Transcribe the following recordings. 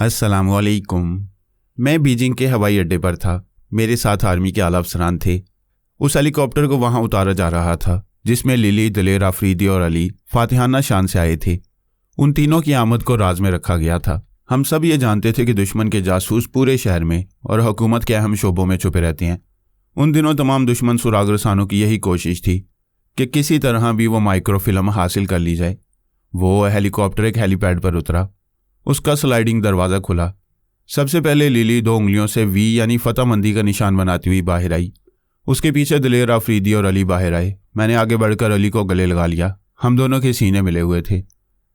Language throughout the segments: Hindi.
अस्सलामुअलैकुम। मैं बीजिंग के हवाई अड्डे पर था। मेरे साथ आर्मी के आला अफसरान थे। उस हेलीकॉप्टर को वहां उतारा जा रहा था जिसमें लिली, दिलेर, आफरीदी और अली फातिहाना शान से आए थे। उन तीनों की आमद को राज में रखा गया था। हम सब ये जानते थे कि दुश्मन के जासूस पूरे शहर में और हुकूमत के अहम शोबों में छुपे रहते हैं। उन दिनों तमाम दुश्मन सुराग रसानों की यही कोशिश थी कि किसी तरह भी वो माइक्रोफिल्म हासिल कर ली जाए। वो हेलीकॉप्टर एक हेलीपैड पर उतरा। उसका स्लाइडिंग दरवाज़ा खुला। सबसे पहले लिली 2 उंगलियों से वी यानी फतहमंदी का निशान बनाती हुई बाहर आई। उसके पीछे दिलेर, आफरीदी और अली बाहर आए। मैंने आगे बढ़कर अली को गले लगा लिया। हम दोनों के सीने मिले हुए थे।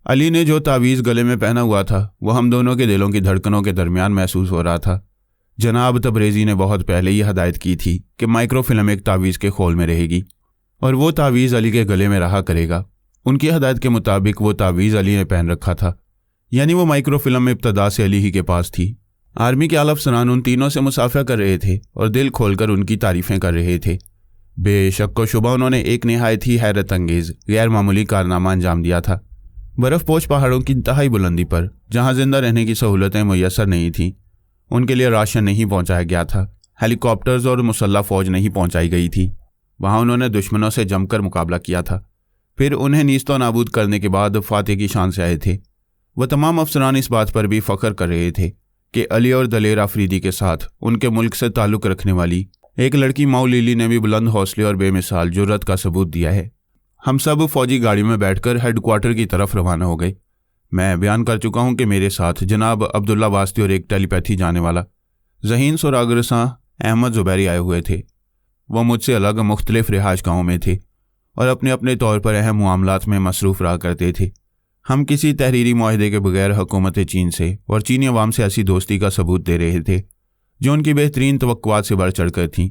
अली ने जो तावीज़ गले में पहना हुआ था वो हम दोनों के दिलों की धड़कनों के दरमियान महसूस हो रहा था। जनाब तबरेज़ी ने बहुत पहले ही हदायत की थी कि माइक्रोफिल्म एक तावीज़ के खोल में रहेगी और वो तावीज़ अली के गले में रहा करेगा। उनकी हदायत के मुताबिक वो तावीज़ अली ने पहन रखा था, यानी वो माइक्रोफिल्म में इब्तदा से अली ही के पास थी। आर्मी के आला अफसरान उन तीनों से मुसाफा कर रहे थे और दिल खोलकर उनकी तारीफ़ें कर रहे थे। बेशक व शुबा उन्होंने एक निहायत ही हैरत अंगेज़ गैर मामूली कारनामा अंजाम दिया था। बर्फ़पोश पहाड़ों की इंतहाई बुलंदी पर, जहाँ जिंदा रहने की सहूलतें मुयस्सर नहीं थीं, उनके लिए राशन नहीं पहुँचाया गया था। हेलीकॉप्टर्स और मुसल्लह फ़ौज नहीं पहुँचाई गई थी। वहाँ उन्होंने दुश्मनों से जमकर मुकाबला किया था। फिर उन्हें नीस्तो नाबूद करने के बाद फातेह की शान से आए थे। वह तमाम अफसरान इस बात पर भी फ़ख्र कर रहे थे कि अली और दिलेर, आफरीदी के साथ उनके मुल्क से ताल्लुक़ रखने वाली एक लड़की माऊ लिली ने भी बुलंद हौसले और बेमिसाल जुर्रत का सबूत दिया है। हम सब फौजी गाड़ी में बैठकर हेडक्वार्टर की तरफ रवाना हो गए। मैं बयान कर चुका हूँ कि मेरे साथ जनाब अब्दुल्ला वास्ती और एक टेलीपैथी जाने वाला ज़हीन सुराग रसां अहमद ज़ुबैरी आए हुए थे। वह मुझसे अलग मुख्तलिफ रिहाइश गाहों में थे और अपने अपने तौर पर अहम मामलात में मसरूफ़ रहा करते थे। हम किसी तहरीरी मुआहदे के बगैर हुकूमत चीन से और चीनी अवाम से ऐसी दोस्ती का सबूत दे रहे थे जो उनकी बेहतरीन तवक्कुआत से बढ़ चढ़ कर थीं।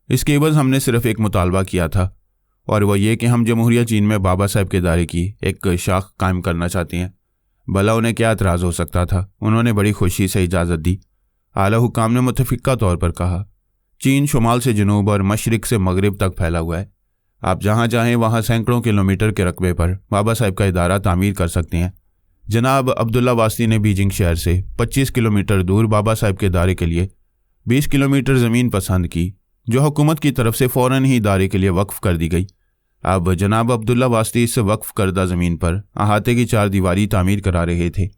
इसके एवज़ हमने सिर्फ एक मुतालबा किया था और वह ये कि हम जमहूरिया चीन में बाबा साहब के दायरे की एक शाख कायम करना चाहते हैं। भला उन्हें क्या एतराज़ हो सकता था। उन्होंने बड़ी खुशी से इजाज़त दी। आला हुकाम ने मुतफ़िक़ा तौर पर कहा, चीन शुमाल से जनूब और मशरिक़ से मगरिब तक फैला हुआ है। आप जहाँ चाहें वहाँ सैकड़ों किलोमीटर के रकबे पर बाबा साहब का इदारा तामीर कर सकते हैं। जनाब अब्दुल्ला वास्ती ने बीजिंग शहर से 25 किलोमीटर दूर बाबा साहब के इदारे के लिए 20 किलोमीटर ज़मीन पसंद की, जो हुकूमत की तरफ से फ़ौरन ही इदारे के लिए वक्फ़ कर दी गई। अब जनाब अब्दुल्ला वास्ती इस वक्फ़ करदा ज़मीन पर अहाते की 4 दीवारी तामीर करा रहे थे।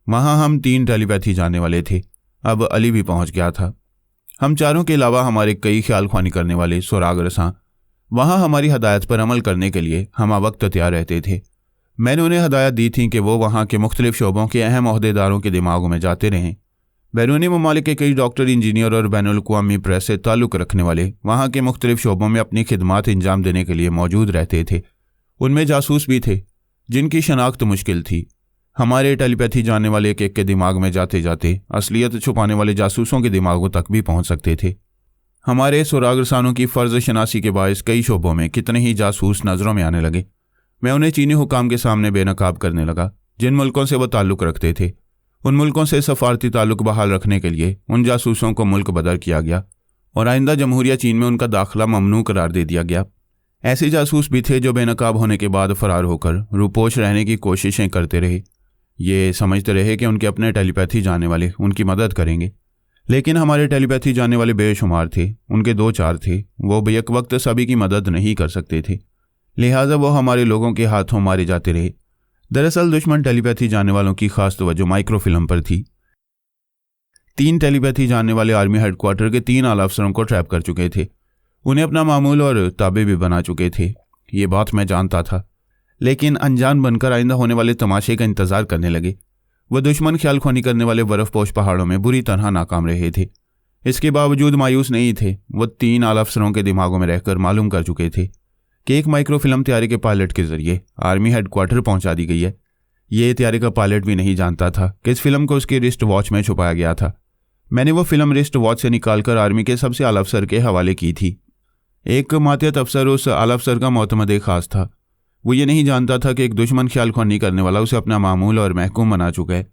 वहाँ हम 3 टेलीपैथी जाने वाले थे। अब अली भी पहुँच गया था। हम चारों के अलावा हमारे कई ख्याल ख्वानी करने वाले सुराग रसां वहाँ हमारी हदायत पर अमल करने के लिए हम वक्त तैयार रहते थे। मैंने उन्हें हदायत दी थी कि वो वहाँ के मुख्तलिफ शोबों के अहम ओहदेदारों के दिमागों में जाते रहें। बैरूनी ममालिक के कई डॉक्टर, इंजीनियर और बैनुल-अक़वामी प्रेस से ताल्लुक़ रखने वाले वहाँ के मुख्तलिफ शोबों में अपनी खिदमात इंजाम देने के लिए मौजूद रहते थे। उनमें जासूस भी थे जिनकी शनाख्त मुश्किल थी। हमारे टेलीपैथी जानने वाले एक के दिमाग में जाते जाते असलियत छुपाने वाले जासूसों के दिमागों तक भी पहुँच सकते थे। हमारे सुराग रसानों की फ़र्ज़ शनासी के बायस कई शोबों में कितने ही जासूस नज़रों में आने लगे। मैं उन्हें चीनी हुकाम के सामने बेनकाब करने लगा। जिन मुल्कों से वह ताल्लुक़ रखते थे उन मुल्कों से सफारती ताल्लुक़ बहाल रखने के लिए उन जासूसों को मुल्क बदर किया गया और आइंदा जमहूरिया चीन में उनका दाखिला ममनू करार दे दिया गया। ऐसे जासूस भी थे जो बेनकाब होने के बाद फ़रार होकर रूपोश रहने की कोशिशें करते रहे। ये समझते रहे कि उनके अपने टेलीपैथी जाने वाले उनकी मदद करेंगे, लेकिन हमारे टेलीपैथी जाने वाले बेशुमार थे। उनके 2-4 थे। वो बेक वक्त सभी की मदद नहीं कर सकते थे, लिहाजा वो हमारे लोगों के हाथों मारे जाते रहे। दरअसल दुश्मन टेलीपैथी जाने वालों की खास तवज्जो माइक्रोफिल्म पर थी। 3 टेलीपैथी जानने वाले आर्मी हेडक्वार्टर के 3 आला अफसरों को ट्रैप कर चुके थे। उन्हें अपना मामूल और ताबे भी बना चुके थे। ये बात मैं जानता था, लेकिन अनजान बनकर आइंदा होने वाले तमाशे का इंतज़ार करने लगे। वह दुश्मन ख्याल ख्वानी करने वाले बर्फ़पोश पहाड़ों में बुरी तरह नाकाम रहे थे। इसके बावजूद मायूस नहीं थे। वह 3 आला अफसरों के दिमागों में रहकर मालूम कर चुके थे कि एक माइक्रोफिल्म तैयारी के पायलट के ज़रिए आर्मी हेडक्वार्टर पहुंचा दी गई है। ये तैयारी का पायलट भी नहीं जानता था कि इस फिल्म को उसकी रिस्ट वॉच में छुपाया गया था। मैंने वो फिल्म रिस्ट वॉच से निकालकर आर्मी के सबसे आला अफसर के हवाले की थी। एक मातियत अफसर उस आला अफसर का मोतमद खास था। वो ये नहीं जानता था कि एक दुश्मन ख्याल ख्वानी करने वाला उसे अपना मामूल और महकूम बना चुका है।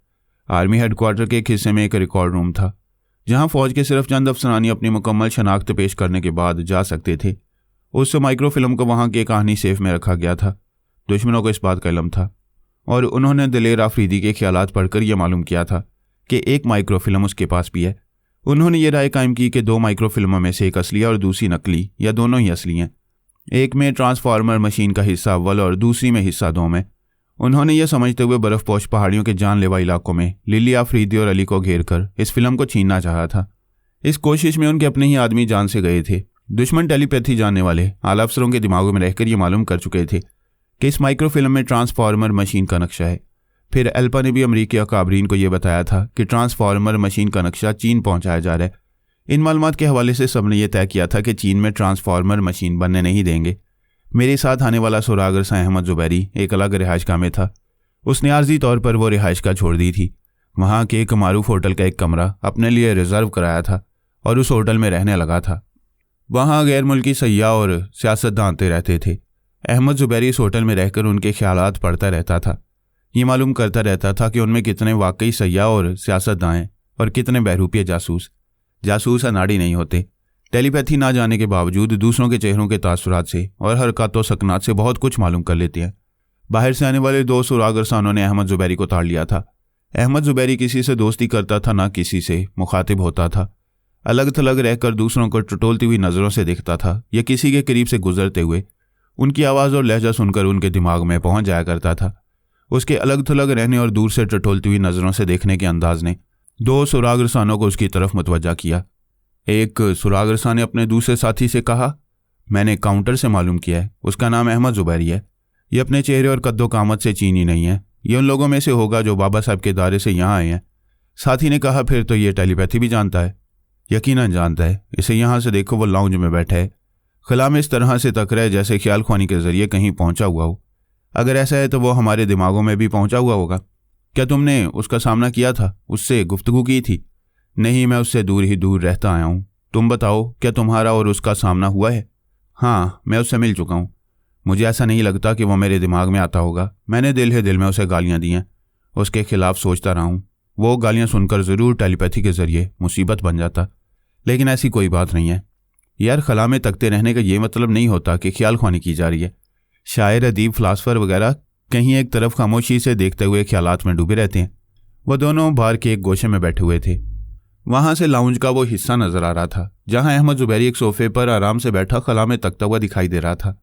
आर्मी हेडक्वार्टर के एक हिस्से में एक रिकॉर्ड रूम था जहां फ़ौज के सिर्फ चंद अफसरानी अपनी मुकम्मल शनाख्त पेश करने के बाद जा सकते थे। उस माइक्रोफिल्म को वहां के कहानी सेफ में रखा गया था। दुश्मनों को इस बात का इल्म था और उन्होंने दिलेर, आफरीदी के ख्यालात पढ़कर यह मालूम किया था कि एक माइक्रोफिल्म उसके पास भी है। उन्होंने ये राय कायम की कि 2 माइक्रोफिल्मों में से एक असली है और दूसरी नकली, या दोनों ही असली हैं। एक में ट्रांसफार्मर मशीन का हिस्सा अव्वल और दूसरी में हिस्सा 2 में। उन्होंने ये समझते हुए बर्फपोश पहाड़ियों के जानलेवा इलाकों में लिली आफरीदी और अली को घेर कर इस फिल्म को छीनना चाहा था। इस कोशिश में उनके अपने ही आदमी जान से गए थे। दुश्मन टेलीपैथी जानने वाले आला अफसरों के दिमागों में रहकर ये मालूम कर चुके थे कि इस माइक्रोफिल्म में ट्रांसफार्मर मशीन का नक्शा है। फिर एल्पा ने भी अमरीकी अकाबरीन को यह बताया था कि ट्रांसफार्मर मशीन का नक्शा चीन पहुंचाया जा रहा है। इन मालूमात के हवाले से सबने यह तय किया था कि चीन में ट्रांसफार्मर मशीन बनने नहीं देंगे। मेरे साथ आने वाला सुरागर सा अहमद जुबैरी एक अलग रिहाइशगाह में था। उसने आर्जी तौर पर वो रिहाइशगाह छोड़ दी थी। वहाँ के एक मारूफ होटल का एक कमरा अपने लिए रिजर्व कराया था और उस होटल में रहने लगा था। वहाँ गैर मुल्की सयाह और सियासतदान आते रहते थे। अहमद जुबैरी इस होटल में रहकर उनके ख्यालात पढ़ता रहता था। ये मालूम करता रहता था कि उनमें कितने वाकई सयाह और सियासतदान हैं और कितने बहरूपिये जासूस अनाड़ी नहीं होते। टेलीपैथी ना जाने के बावजूद दूसरों के चेहरों के तासुरात से और हरकत व सकनात से बहुत कुछ मालूम कर लेते हैं। बाहर से आने वाले 2 सुरागरसानों ने अहमद जुबैरी को ताड़ लिया था। अहमद जुबैरी किसी से दोस्ती करता था, ना किसी से मुखातिब होता था। अलग थलग रहकर दूसरों को टटोलती हुई नज़रों से देखता था या किसी के करीब से गुजरते हुए उनकी आवाज़ और लहजा सुनकर उनके दिमाग में पहुंच जाया करता था। उसके अलग थलग रहने और दूर से टटोलती हुई नज़रों से देखने के अंदाज ने 2 सुरागरसानों को उसकी तरफ मुतवज्जा किया। एक सुरागरसान ने अपने दूसरे साथी से कहा, मैंने काउंटर से मालूम किया है, उसका नाम अहमद जुबैरी है। ये अपने चेहरे और कद्दो कामत से चीनी नहीं है। ये उन लोगों में से होगा जो बाबा साहब के दायरे से यहाँ आए हैं। साथी ने कहा, फिर तो ये टेलीपैथी भी जानता है। यकीनन जानता है, इसे यहाँ से देखो, वो लाउंज में बैठा है। खला में इस तरह से तक रहा है जैसे ख्याल ख्वानी के जरिए कहीं पहुंचा हुआ हो। अगर ऐसा है तो वो हमारे दिमागों में भी पहुंचा हुआ होगा। क्या तुमने उसका सामना किया था, उससे गुफ्तगू की थी? नहीं, मैं उससे दूर ही दूर रहता आया हूँ। तुम बताओ, क्या तुम्हारा और उसका सामना हुआ है? हाँ, मैं उससे मिल चुका हूँ। मुझे ऐसा नहीं लगता कि वो मेरे दिमाग में आता होगा। मैंने दिल ही दिल में उसे गालियाँ दी हैं, उसके खिलाफ सोचता रहा हूँ। वो गालियाँ सुनकर ज़रूर टेलीपैथी के जरिए मुसीबत बन जाता, लेकिन ऐसी कोई बात नहीं है। यार, खला में तकते रहने का ये मतलब नहीं होता कि ख्याल ख्वानी की जा रही है। शायर, अदीब, फिलासफर वगैरह कहीं एक तरफ खामोशी से देखते हुए ख्यालात में डूबे रहते हैं। वो दोनों बाहर के एक गोशे में बैठे हुए थे। वहां से लाउंज का वो हिस्सा नजर आ रहा था जहां अहमद जुबैरी एक सोफे पर आराम से बैठा खला में तकता हुआ दिखाई दे रहा था।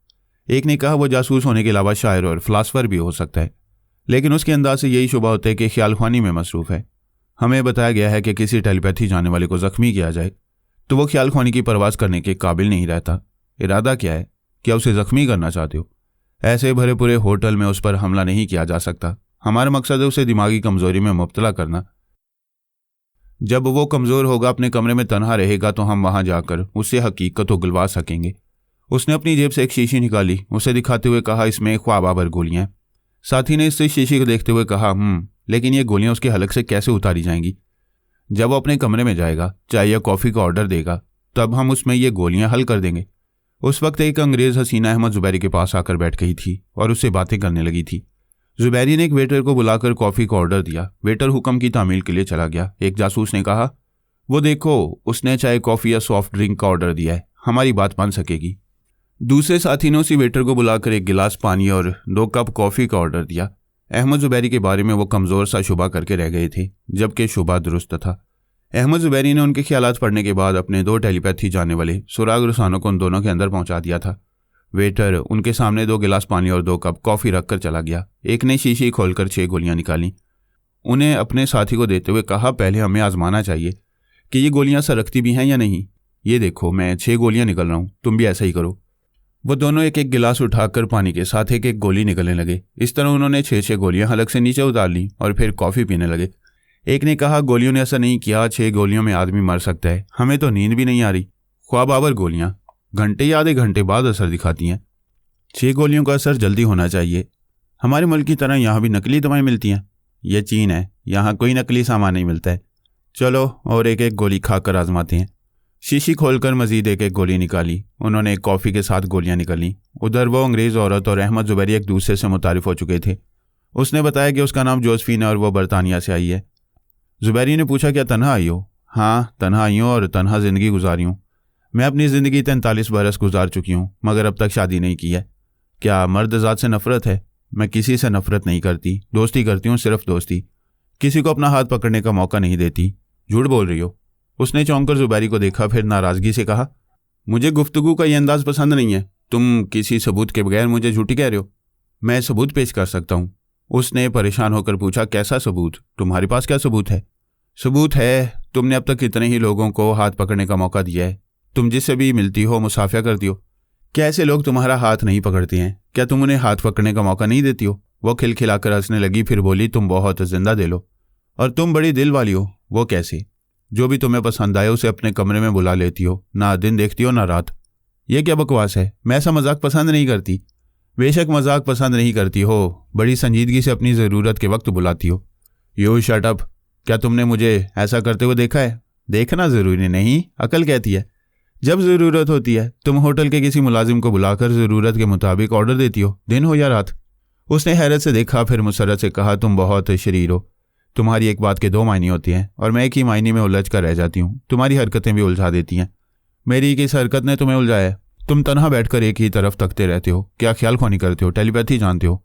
एक ने कहा, वो जासूस होने के अलावा शायर और फिलासफर भी हो सकता है, लेकिन उसके अंदाज से यही शुबा होता है कि ख्याल ख्वानी में मसरूफ है। हमें बताया गया है कि किसी टेलीपैथी जाने वाले को जख्मी किया जाए तो वो ख्याल ख्वानी की परवाज करने के काबिल नहीं रहता। इरादा क्या है? क्या उसे जख्मी करना चाहते हो? ऐसे भरे पूरे होटल में उस पर हमला नहीं किया जा सकता। हमारा मकसद है उसे दिमागी कमजोरी में मुब्तला करना। जब वो कमज़ोर होगा, अपने कमरे में तन्हा रहेगा, तो हम वहां जाकर उससे हकीकत उगलवा सकेंगे। उसने अपनी जेब से एक शीशी निकाली, उसे दिखाते हुए कहा, इसमें ख्वाबाबर गोलियां। साथी ने इससे शीशी को देखते हुए कहा, लेकिन ये गोलियां उसके हलक से कैसे उतारी जाएंगी? जब वो अपने कमरे में जाएगा, चाय या कॉफ़ी का ऑर्डर देगा, तब हम उसमें ये गोलियां हल कर देंगे। उस वक्त एक अंग्रेज़ हसीना अहमद जुबैरी के पास आकर बैठ गई थी और उससे बातें करने लगी थी। जुबैरी ने एक वेटर को बुलाकर कॉफ़ी का ऑर्डर दिया। वेटर हुक्म की तामील के लिए चला गया। एक जासूस ने कहा, वो देखो, उसने चाय, कॉफ़ी या सॉफ्ट ड्रिंक का ऑर्डर दिया है, हमारी बात मान सकेगी। दूसरे साथी ने उसी वेटर को बुलाकर 1 गिलास पानी और 2 कप कॉफ़ी का ऑर्डर दिया। अहमद जुबैरी के बारे में वो कमज़ोर सा शुबा करके रह गए थे, जबकि शुबा दुरुस्त था। अहमद जुबैरी ने उनके ख्यालात पढ़ने के बाद अपने 2 टेलीपैथी जानने वाले सुराग रुसानों को उन दोनों के अंदर पहुंचा दिया था। वेटर उनके सामने 2 गिलास पानी और 2 कप कॉफ़ी रखकर चला गया। एक ने शीशी खोलकर 6 गोलियां निकाली। उन्हें अपने साथी को देते हुए कहा, पहले हमें आजमाना चाहिए कि ये गोलियां सरकती भी हैं या नहीं। ये देखो, मैं 6 गोलियां निकल रहा हूँ, तुम भी ऐसा ही करो। वो दोनों एक एक गिलास उठाकर पानी के साथ एक एक गोली निकलने लगे। इस तरह उन्होंने 6 गोलियां हलक से नीचे उतार ली और फिर कॉफ़ी पीने लगे। एक ने कहा, गोलियों ने ऐसा नहीं किया, 6 गोलियों में आदमी मर सकता है, हमें तो नींद भी नहीं आ रही। ख्वाबावर गोलियां घंटे या आधे घंटे बाद असर दिखाती हैं। 6 गोलियों का असर जल्दी होना चाहिए। हमारे मुल्क की तरह यहाँ भी नकली दवाएं मिलती हैं। ये चीन है, यहाँ कोई नकली सामान नहीं मिलता है। चलो और एक एक गोली खाकर आजमाते हैं। शीशी खोलकर मजीद एक एक गोली निकाली। उन्होंने एक कॉफ़ी के साथ गोलियां निकाली। उधर वो अंग्रेज़ औरत और अहमद जुबैरी एक दूसरे से मुतारिफ हो चुके थे। उसने बताया कि उसका नाम जोसेफीन है और वो बरतानिया से आई है। जुबैरी ने पूछा, क्या तन्हा आई हो? हाँ, तन्हा आई हूँ और तन्हा ज़िंदगी गुजारी हूँ। मैं अपनी ज़िंदगी 43 बरस गुजार चुकी हूँ, मगर अब तक शादी नहीं की है। क्या मर्द ज़ात से नफ़रत है? मैं किसी से नफ़रत नहीं करती, दोस्ती करती हूँ, सिर्फ दोस्ती। किसी को अपना हाथ पकड़ने का मौका नहीं देती। झूठ बोल रही हो। उसने चौंक कर जुबैरी को देखा, फिर नाराज़गी से कहा, मुझे गुफ्तगू का ये अंदाज पसंद नहीं है। तुम किसी सबूत के बगैर मुझे झूठी कह रहे हो। मैं सबूत पेश कर सकता हूँ। उसने परेशान होकर पूछा, कैसा सबूत? तुम्हारे पास क्या सबूत है? सबूत है, तुमने अब तक कितने ही लोगों को हाथ पकड़ने का मौका दिया है। तुम जिससे भी मिलती हो मुसाफिया करती हो। क्या ऐसे लोग तुम्हारा हाथ नहीं पकड़ते हैं? क्या तुम उन्हें हाथ पकड़ने का मौका नहीं देती हो? वो खिलखिलाकर हंसने लगी, फिर बोली, तुम बहुत जिंदा दिल हो और तुम बड़ी दिल वाली हो। वो कैसे? जो भी तुम्हें पसंद आए उसे अपने कमरे में बुला लेती हो, ना दिन देखती हो ना रात। ये क्या बकवास है? मैं ऐसा मजाक पसंद नहीं करती। बेशक मजाक पसंद नहीं करती हो, बड़ी संजीदगी से अपनी ज़रूरत के वक्त बुलाती हो। You shut up. क्या तुमने मुझे ऐसा करते हुए देखा है? देखना ज़रूरी नहीं, अकल कहती है। जब ज़रूरत होती है तुम होटल के किसी मुलाजिम को बुलाकर ज़रूरत के मुताबिक ऑर्डर देती हो, दिन हो या रात। उसने हैरत से देखा, फिर मुसर्रत से कहा, तुम बहुत शरीर हो। तुम्हारी एक बात के दो मायने होती हैं और मैं एक ही मायने में उलझ कर रह जाती हूँ। तुम्हारी हरकतें भी उलझा देती हैं। मेरी किस हरकत ने तुम्हें उलझाया? तुम तन्हा बैठकर एक ही तरफ तकते रहते हो। क्या ख्याल ख्वानी करते हो? टेलीपैथी जानते हो?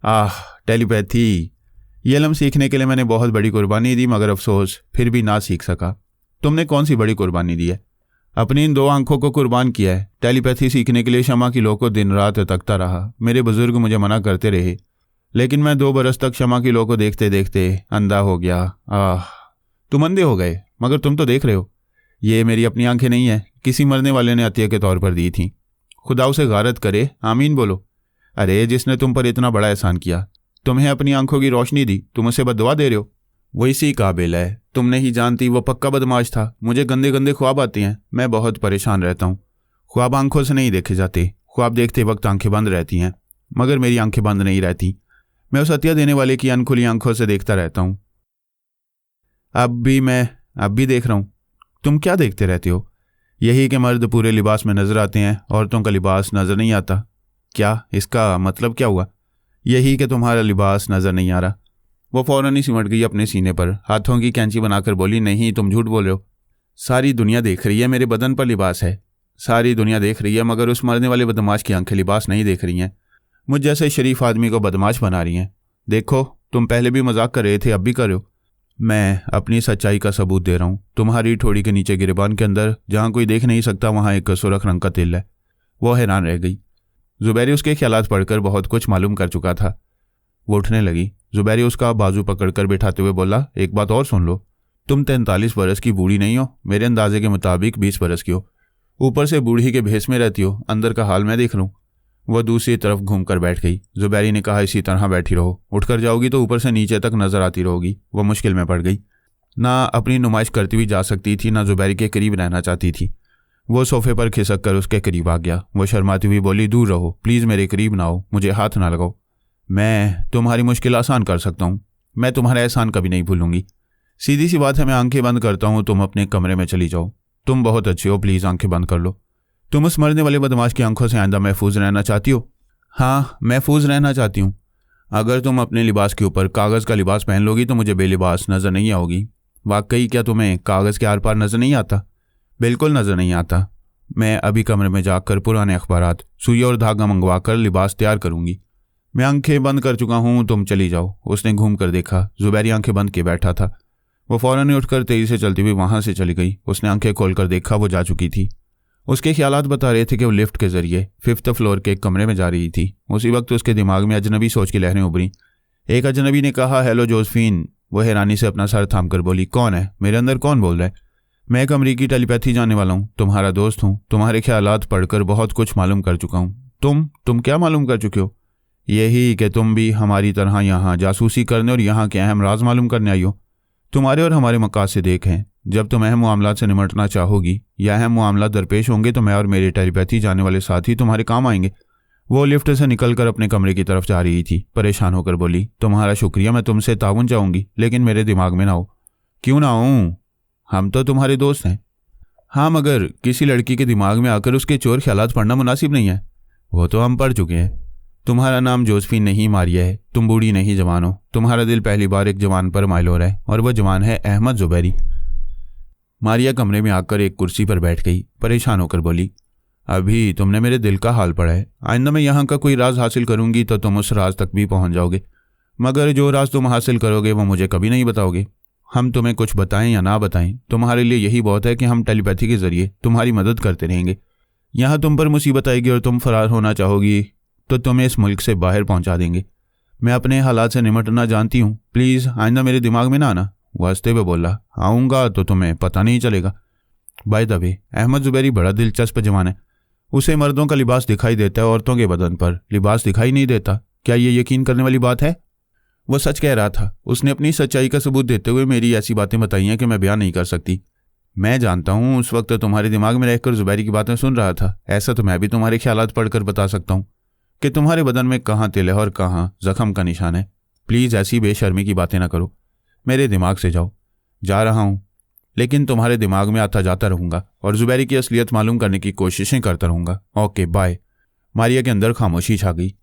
टेलीपैथी। ये इल्म सीखने के लिए मैंने बहुत बड़ी कुर्बानी दी, मगर अफसोस फिर भी ना सीख सका। तुमने कौन सी बड़ी कुर्बानी दी है? अपनी इन 2 आंखों को कुर्बान किया है। टेलीपैथी सीखने के लिए शमा की लो को दिन रात तकता रहा। मेरे बुजुर्ग मुझे मना करते रहे, लेकिन मैं 2 बरस तक शमा की लो को देखते देखते अंधा हो गया। तुम अंधे हो गए, मगर तुम तो देख रहे हो। ये मेरी अपनी आंखें नहीं है, किसी मरने वाले ने अतिया के तौर पर दी थी। खुदा उसे गारत करे, आमीन बोलो। अरे जिसने तुम पर इतना बड़ा एहसान किया, तुम्हें अपनी आंखों की रोशनी दी, तुम उसे बददुआ दे रहे हो। वो इसी काबिल है। तुम नहीं जानती, वो पक्का बदमाश था। मुझे गंदे गंदे ख्वाब आते हैं, मैं बहुत परेशान रहता हूँ। ख्वाब आंखों से नहीं देखे जाते। ख्वाब देखते वक्त आंखें बंद रहती हैं, मगर मेरी आंखें बंद नहीं रहती। मैं उस हत्या देने वाले की अनखुली आंखों से देखता रहता हूँ। अब भी देख रहा हूँ। तुम क्या देखते रहते हो? यही कि मर्द पूरे लिबास में नजर आते हैं, औरतों का लिबास नजर नहीं आता। क्या इसका मतलब क्या हुआ? यही कि तुम्हारा लिबास नजर नहीं आ रहा। वो फौरन ही सिमट गई अपने सीने पर, हाथों की कैंची बनाकर बोली, नहीं, तुम झूठ बोल रहे हो। सारी दुनिया देख रही है, मेरे बदन पर लिबास है। सारी दुनिया देख रही है, मगर उस मरने वाले बदमाश की आंखें लिबास नहीं देख रही हैं। मुझ जैसे शरीफ आदमी को बदमाश बना रही हैं। देखो, तुम पहले भी मजाक कर रहे थे, अब भी कर रहे हो। मैं अपनी सच्चाई का सबूत दे रहा हूँ। तुम्हारी ठोड़ी के नीचे गिरेबान के अंदर, जहाँ कोई देख नहीं सकता, वहाँ एक सुरख रंग का तिल है। वो हैरान रह गई। जुबैरी उसके ख्यालात पढ़कर बहुत कुछ मालूम कर चुका था। वो उठने लगी। जुबैरी उसका बाजू पकड़कर बिठाते हुए बोला, एक बात और सुन लो। तुम 43 बरस की बूढ़ी नहीं हो, मेरे अंदाजे के मुताबिक 20 बरस की हो। ऊपर से बूढ़ी के भेस में रहती हो, अंदर का हाल मैं देख लूँ। वह दूसरी तरफ घूमकर बैठ गई। जुबैरी ने कहा, इसी तरह बैठी रहो, उठकर जाओगी तो ऊपर से नीचे तक नजर आती रहोगी। वह मुश्किल में पड़ गई। ना अपनी नुमाइश करती हुई जा सकती थी, ना जुबैरी के करीब रहना चाहती थी। वो सोफे पर खिसक कर उसके करीब आ गया। वो शर्माती हुई बोली, दूर रहो, प्लीज़ मेरे करीब ना आओ, मुझे हाथ ना लगाओ। मैं तुम्हारी मुश्किल आसान कर सकता हूँ। मैं तुम्हारा एहसान कभी नहीं भूलूंगी। सीधी सी बात है, मैं आंखें बंद करता हूँ, तुम अपने कमरे में चली जाओ। तुम बहुत अच्छी हो, प्लीज़ आंखें बंद कर लो। तुम उस मरने वाले बदमाश की आंखों से आइंदा महफूज रहना चाहती हो? हाँ, महफूज रहना चाहती हूँ। अगर तुम अपने लिबास के ऊपर कागज़ का लिबास पहन लोगी तो मुझे बेलिबास नज़र नहीं आओगी। वाकई क्या तुम्हें कागज़ के आर पार नज़र नहीं आता? बिल्कुल नज़र नहीं आता। मैं अभी कमरे में जाकर पुराने अखबारात, सुई और धागा मंगवा कर लिबास तैयार करूँगी। मैं आंखें बंद कर चुका हूँ, तुम चली जाओ। उसने घूम कर देखा। जुबैरी आंखें बंद के बैठा था। वो फौरन ही उठकर तेजी से चलती हुई वहाँ से चली गई। उसने आंखें खोलकर देखा, वो जा चुकी थी। उसके ख्यालात बता रहे थे कि वो लिफ्ट के जरिए 5th फ्लोर के एक कमरे में जा रही थी। उसी वक्त उसके दिमाग में अजनबी सोच की लहरें उभरी। एक अजनबी ने कहा, हेलो जोसेफीन। वो हैरानी से अपना सर थाम कर बोली, कौन है? मेरे अंदर कौन बोल रहा है? मैं एक अमरीकी टेलीपैथी जानने वाला हूँ, तुम्हारा दोस्त हूँ। तुम्हारे ख्यालात पढ़कर बहुत कुछ मालूम कर चुका हूँ। तुम क्या मालूम कर चुके हो? यही कि तुम भी हमारी तरह यहाँ जासूसी करने और यहाँ के अहम राज मालूम करने आई हो। तुम्हारे और हमारे मकासद एक हैं। जब तुम अहम मामलात से निमटना चाहोगी या अहम मामला दरपेश होंगे तो मैं और मेरे टेलीपैथी जानने वाले साथी तुम्हारे काम आएंगे। वो लिफ्ट से निकलकर अपने कमरे की तरफ जा रही थी। परेशान होकर बोली, तुम्हारा शुक्रिया, मैं तुमसे ताउन चाहूँगी, लेकिन मेरे दिमाग में ना हो। क्यों ना हूँ? हम तो तुम्हारे दोस्त हैं। हाँ, मगर किसी लड़की के दिमाग में आकर उसके चोर ख्यालात पढ़ना मुनासिब नहीं है। वो तो हम पढ़ चुके हैं। तुम्हारा नाम जोसेफीन नहीं, मारिया है। तुम बूढ़ी नहीं, जवान हो। तुम्हारा दिल पहली बार एक जवान पर माइल हो रहा है, और वह जवान है अहमद जुबैरी। मारिया कमरे में आकर एक कुर्सी पर बैठ गई। परेशान होकर बोली, अभी तुमने मेरे दिल का हाल पढ़ा है। आइंदा मैं यहाँ का कोई राज हासिल करूंगी तो तुम उस राज तक भी पहुँच जाओगे। मगर जो राज तुम हासिल करोगे वो मुझे कभी नहीं बताओगे। हम तुम्हें कुछ बताएं या ना बताएं, तुम्हारे लिए यही बहुत है कि हम टेलीपैथी के जरिए तुम्हारी मदद करते रहेंगे। यहाँ तुम पर मुसीबत आएगी और तुम फरार होना चाहोगी तो तुम्हें इस मुल्क से बाहर पहुंचा देंगे। मैं अपने हालात से निपटना जानती हूँ, प्लीज़ आइंदा मेरे दिमाग में ना आना। वो हंसते हुए बोला, आऊँगा तो तुम्हें पता नहीं चलेगा। By the way, Ahmed Zubairi बड़ा दिलचस्प जवान है। उसे मर्दों का लिबास दिखाई देता है, औरतों के बदन पर लिबास दिखाई नहीं देता। क्या ये यकीन करने वाली बात है? वो सच कह रहा था। उसने अपनी सच्चाई का सबूत देते हुए मेरी ऐसी बातें बताई हैं कि मैं बयान नहीं कर सकती। मैं जानता हूँ उस वक्त तुम्हारे दिमाग में रहकर जुबैरी की बातें सुन रहा था। ऐसा तो मैं भी तुम्हारे ख्यालात पढ़कर बता सकता हूँ कि तुम्हारे बदन में कहाँ तिल है और कहाँ जख्म का निशान है। प्लीज़ ऐसी बेशर्मी की बातें ना करो, मेरे दिमाग से जाओ। जा रहा हूँ, लेकिन तुम्हारे दिमाग में आता जाता रहूँगा और जुबैरी की असलियत मालूम करने की कोशिशें करता रहूँगा। Okay bye. मारिया के अंदर खामोशी छा गई।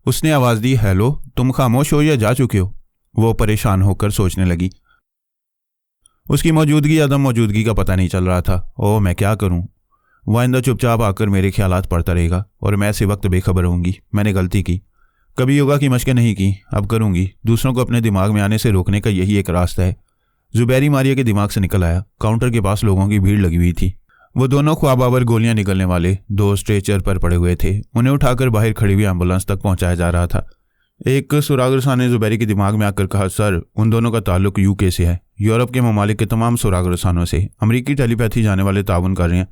उसने आवाज़ दी, हेलो, तुम खामोश हो या जा चुके हो? वो परेशान होकर सोचने लगी। उसकी मौजूदगी अदम मौजूदगी का पता नहीं चल रहा था। ओह, मैं क्या करूं? वह आइंदा चुपचाप आकर मेरे ख्यालात पढ़ता रहेगा और मैं ऐसे वक्त बेखबर रहूंगी। मैंने गलती की, कभी योगा की मशकें नहीं की, अब करूंगी। दूसरों को अपने दिमाग में आने से रोकने का यही एक रास्ता है। जुबैरी मारिया के दिमाग से निकल आया। काउंटर के पास लोगों की भीड़ लगी हुई थी। वो दोनों ख्वाबावर गोलियां निकलने वाले दो स्ट्रेचर पर पड़े हुए थे। उन्हें उठाकर बाहर खड़ी हुई एम्बुलेंस तक पहुंचाया जा रहा था। एक सुरागरसा ने जुबैरी के दिमाग में आकर कहा, सर, उन दोनों का ताल्लुक यूके से है। यूरोप के ममालिक के तमाम सुरागरसानों से अमरीकी टेलीपैथी जाने वाले ताउन कर रहे हैं।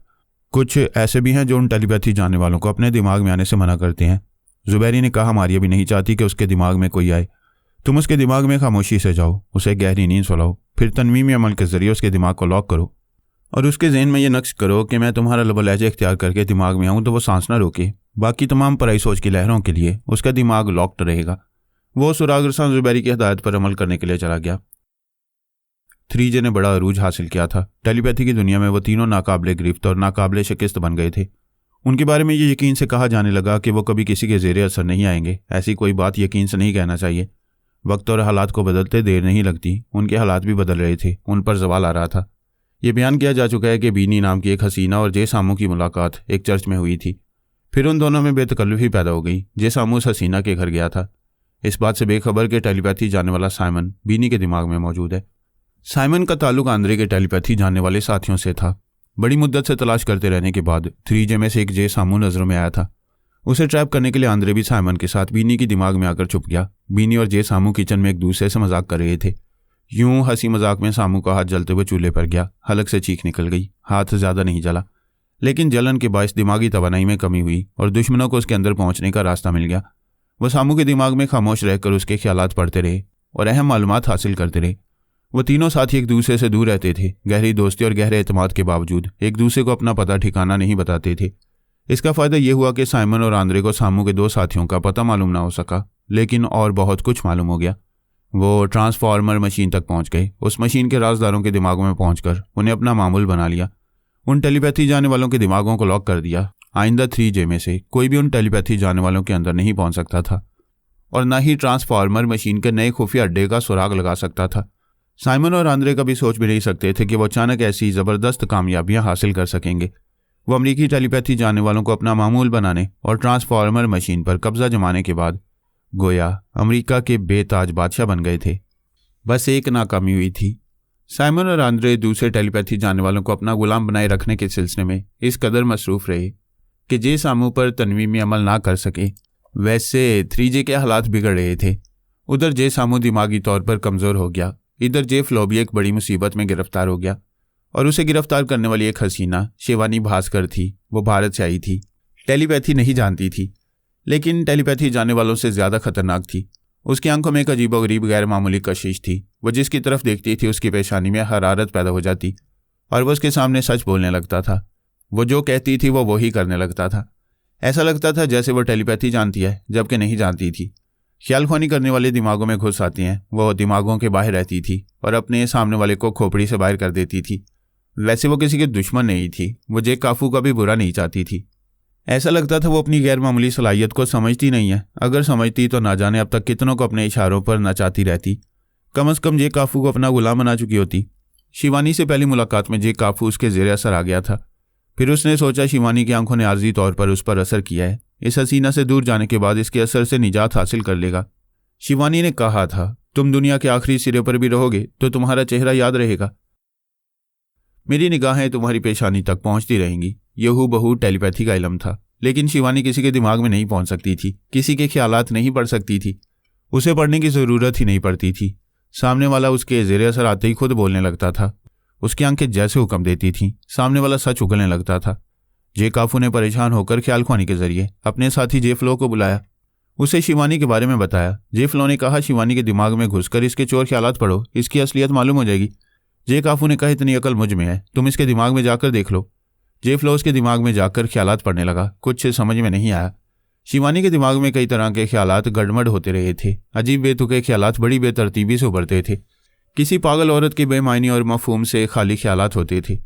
कुछ ऐसे भी हैं जो उन टेलीपैथी जाने वालों को अपने दिमाग में आने से मना करते हैं। जुबैरी ने कहा, मारिया भी नहीं चाहती कि उसके दिमाग में कोई आए। तुम उसके दिमाग में खामोशी से जाओ, उसे गहरी नींद सुलाओ, फिर तनवीमी अमल के जरिए उसके दिमाग को लॉक करो और उसके जहन में ये नक्श करो कि मैं तुम्हारा लबो लहजा इख्तियार करके दिमाग में आऊँ तो वो सांस ना रोके। बाकी तमाम पराई सोच की लहरों के लिए उसका दिमाग लॉक्ड रहेगा। वो सुरागरसान जुबैरी की हिदायत पर अमल करने के लिए चला गया। 3J ने बड़ा अरूज हासिल किया था। टेलीपैथी की दुनिया में वो तीनों नाकाबिले गिरफ्त और नाकाबिले शिकस्त बन गए थे। उनके बारे में ये यकीन से कहा जाने लगा कि वो कभी किसी के ज़ेरे असर नहीं आएंगे। ऐसी कोई बात यकीन से नहीं कहना चाहिए। वक्त और हालात को बदलते देर नहीं लगती। उनके हालात भी बदल रहे थे, उन पर जवाल आ रहा था। ये बयान किया जा चुका है कि बीनी नाम की एक हसीना और जे सामू की मुलाकात एक चर्च में हुई थी। फिर उन दोनों में बेतकल्लुफी पैदा हो गई। जे सामू उस हसीना के घर गया था, इस बात से बेखबर कि टेलीपैथी जाने वाला साइमन बीनी के दिमाग में मौजूद है। साइमन का ताल्लुक आंद्रे के टेलीपैथी जानने वाले साथियों से था। बड़ी मुद्दत से तलाश करते रहने के बाद 3J में से एक जे सामू नजरों में आया था। उसे ट्रैप करने के लिए आंद्रे भी साइमन के साथ बीनी के दिमाग में आकर छुप गया। बीनी और जे सामू किचन में एक दूसरे से मजाक कर रहे थे। यूं हंसी मजाक में सामू का हाथ जलते हुए चूल्हे पर गया। हलक से चीख निकल गई। हाथ ज्यादा नहीं जला, लेकिन जलन के बायस दिमागी तवानाई में कमी हुई और दुश्मनों को उसके अंदर पहुंचने का रास्ता मिल गया। वह सामू के दिमाग में खामोश रहकर उसके ख्यालात पढ़ते रहे और अहम मालूमात हासिल करते रहे। वो तीनों साथी एक दूसरे से दूर रहते थे। गहरी दोस्ती और गहरे एतमाद के बावजूद एक दूसरे को अपना पता ठिकाना नहीं बताते थे। इसका फ़ायदा यह हुआ कि साइमन और आंद्रे को सामू के दो साथियों का पता मालूम ना हो सका, लेकिन और बहुत कुछ मालूम हो गया। वो ट्रांसफार्मर मशीन तक पहुंच गए। उस मशीन के राजदारों के दिमागों में पहुंचकर उन्हें अपना मामूल बना लिया। उन टेलीपैथी जाने वालों के दिमागों को लॉक कर दिया। आइंदा 3J में से कोई भी उन टेलीपैथी जाने वालों के अंदर नहीं पहुंच सकता था और न ही ट्रांसफार्मर मशीन के नए खुफिया अड्डे का सुराग लगा सकता था। साइमन और आंद्रे कभी सोच भी नहीं सकते थे कि वो अचानक ऐसी ज़बरदस्त कामयाबियां हासिल कर सकेंगे। वो अमरीकी टेलीपैथी जाने वालों को अपना मामूल बनाने और ट्रांसफार्मर मशीन पर कब्जा जमाने के बाद गोया अमेरिका के बेताज बादशाह बन गए थे। बस एक नाकामी हुई थी। साइमन और आंद्रे दूसरे टेलीपैथी जाने वालों को अपना गुलाम बनाए रखने के सिलसिले में इस कदर मसरूफ़ रहे कि जे सामू पर तनवीमी अमल ना कर सके। वैसे 3J के हालात बिगड़ रहे थे। उधर जे सामू दिमागी तौर पर कमज़ोर हो गया, इधर जे फ्लोबी एक बड़ी मुसीबत में गिरफ्तार हो गया और उसे गिरफ्तार करने वाली एक हसीना शिवानी भास्कर थी। वो भारत से आई थी, टेलीपैथी नहीं जानती थी, लेकिन टेलीपैथी जाने वालों से ज़्यादा खतरनाक थी। उसकी आंखों में एक अजीबोगरीब गैर मामूली कशिश थी। वो जिसकी तरफ देखती थी उसकी पेशानी में हरारत पैदा हो जाती और वो उसके सामने सच बोलने लगता था। वो जो कहती थी वो वही करने लगता था। ऐसा लगता था जैसे वो टेलीपैथी जानती है जबकि नहीं जानती थी। ख्यालख्वानी करने वाले दिमागों में घुस आती हैं। वो दिमागों के बाहर रहती थी और अपने सामने वाले को खोपड़ी से बाहर कर देती थी। वैसे वो किसी के दुश्मन नहीं थी। वो जे काफू का भी बुरा नहीं चाहती थी। ऐसा लगता था वो अपनी गैर मामूली सलाहियत को समझती नहीं है। अगर समझती तो ना जाने अब तक कितनों को अपने इशारों पर नचाती रहती। कम से कम जे काफू को अपना गुलाम बना चुकी होती। शिवानी से पहली मुलाकात में जे काफू उसके ज़ेरे असर आ गया था। फिर उसने सोचा शिवानी की आंखों ने आर्जी तौर पर उस पर असर किया है। इस हसीना से दूर जाने के बाद इसके असर से निजात हासिल कर लेगा। शिवानी ने कहा था, तुम दुनिया के आखिरी सिरे पर भी रहोगे तो तुम्हारा चेहरा याद रहेगा। मेरी निगाहें तुम्हारी पेशानी तक पहुंचती रहेंगी। यह हूबहू टेलीपैथी का इल्म था, लेकिन शिवानी किसी के दिमाग में नहीं पहुंच सकती थी, किसी के ख्यालात नहीं पढ़ सकती थी। उसे पढ़ने की ज़रूरत ही नहीं पड़ती थी। सामने वाला उसके ज़ेरे असर आते ही खुद बोलने लगता था। उसकी आंखें जैसे हुक्म देती थीं, सामने वाला सच उगलने लगता था। जे काफू ने परेशान होकर ख्याल ख्वानी के जरिए अपने साथी जे फ्लो को बुलाया, उसे शिवानी के बारे में बताया। जे फ्लो ने कहा, शिवानी के दिमाग में घुसकर इसके चोर ख्यालात पढ़ो, इसकी असलियत मालूम हो जाएगी। जे काफू ने कहा, इतनी अकल मुझ में है, तुम इसके दिमाग में जाकर देख लो। जे फ्लो उसके दिमाग में जाकर ख्यालात पढ़ने लगा। कुछ समझ में नहीं आया। शिवानी के दिमाग में कई तरह के ख्यालात गड़बड़ होते रहे थे। अजीब बेतुके ख्यालात बड़ी बेतरतीबी से उभरते थे। किसी पागल औरत के बेमायनी और मफहूम से खाली ख्यालात होते थे।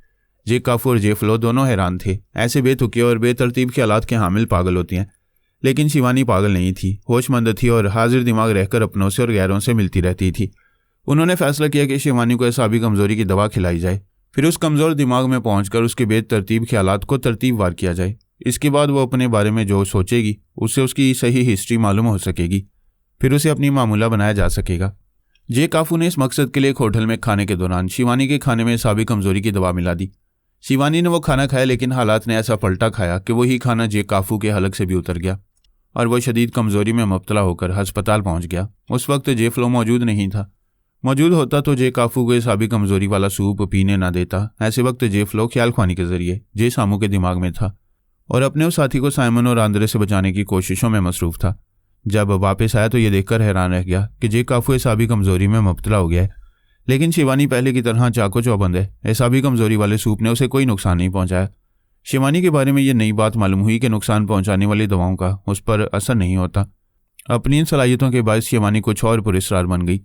जे काफू और जे फ्लो दोनों हैरान थे। ऐसे बेतुके और बेतरतीब ख्यालात के हामिल पागल होती हैं, लेकिन शिवानी पागल नहीं थी, होशमंद थी और हाजिर दिमाग रहकर अपनों से और गैरों से मिलती रहती थी। उन्होंने फैसला किया कि शिवानी को एसाबी कमजोरी की दवा खिलाई जाए, फिर उस कमज़ोर दिमाग में पहुंचकर उसके बेतरतीब ख्यालात को तरतीबवार किया जाए। इसके बाद वो अपने बारे में जो सोचेगी उससे उसकी सही हिस्ट्री मालूम हो सकेगी, फिर उसे अपनी मामूला बनाया जा सकेगा। जे काफू ने इस मकसद के लिए एक होटल में खाने के दौरान शिवानी के खाने में एसाबी कमजोरी की दवा मिला दी। शिवानी ने वो खाना खाया, लेकिन हालात ने ऐसा पलटा खाया कि वही खाना जे काफू के हलक से भी उतर गया और वह शदीद कमजोरी में मुब्तला होकर अस्पताल पहुंच गया। उस वक्त जे फ्लो मौजूद नहीं था। मौजूद होता तो जे काफू को एसाबी कमजोरी वाला सूप पीने ना देता। ऐसे वक्त जे फ्लो ख्याल ख्वानी के जरिए जे सामू के दिमाग में था और अपने उस साथी को साइमन और आंद्रे से बचाने की कोशिशों में मसरूफ था। जब वापस आया तो ये देखकर हैरान रह गया कि जे काफू एसाबी कमजोरी में मुब्तला हो गया है, लेकिन शिवानी पहले की तरह चाको चौबंद है। एसाबी कमजोरी वाले सूप ने उसे कोई नुकसान नहीं पहुंचाया। शिवानी के बारे में ये नई बात मालूम हुई कि नुकसान पहुंचाने वाली दवाओं का उस पर असर नहीं होता। अपनी इन सलाहियतों के बायस शिवानी कुछ और पुरस्कार बन गई।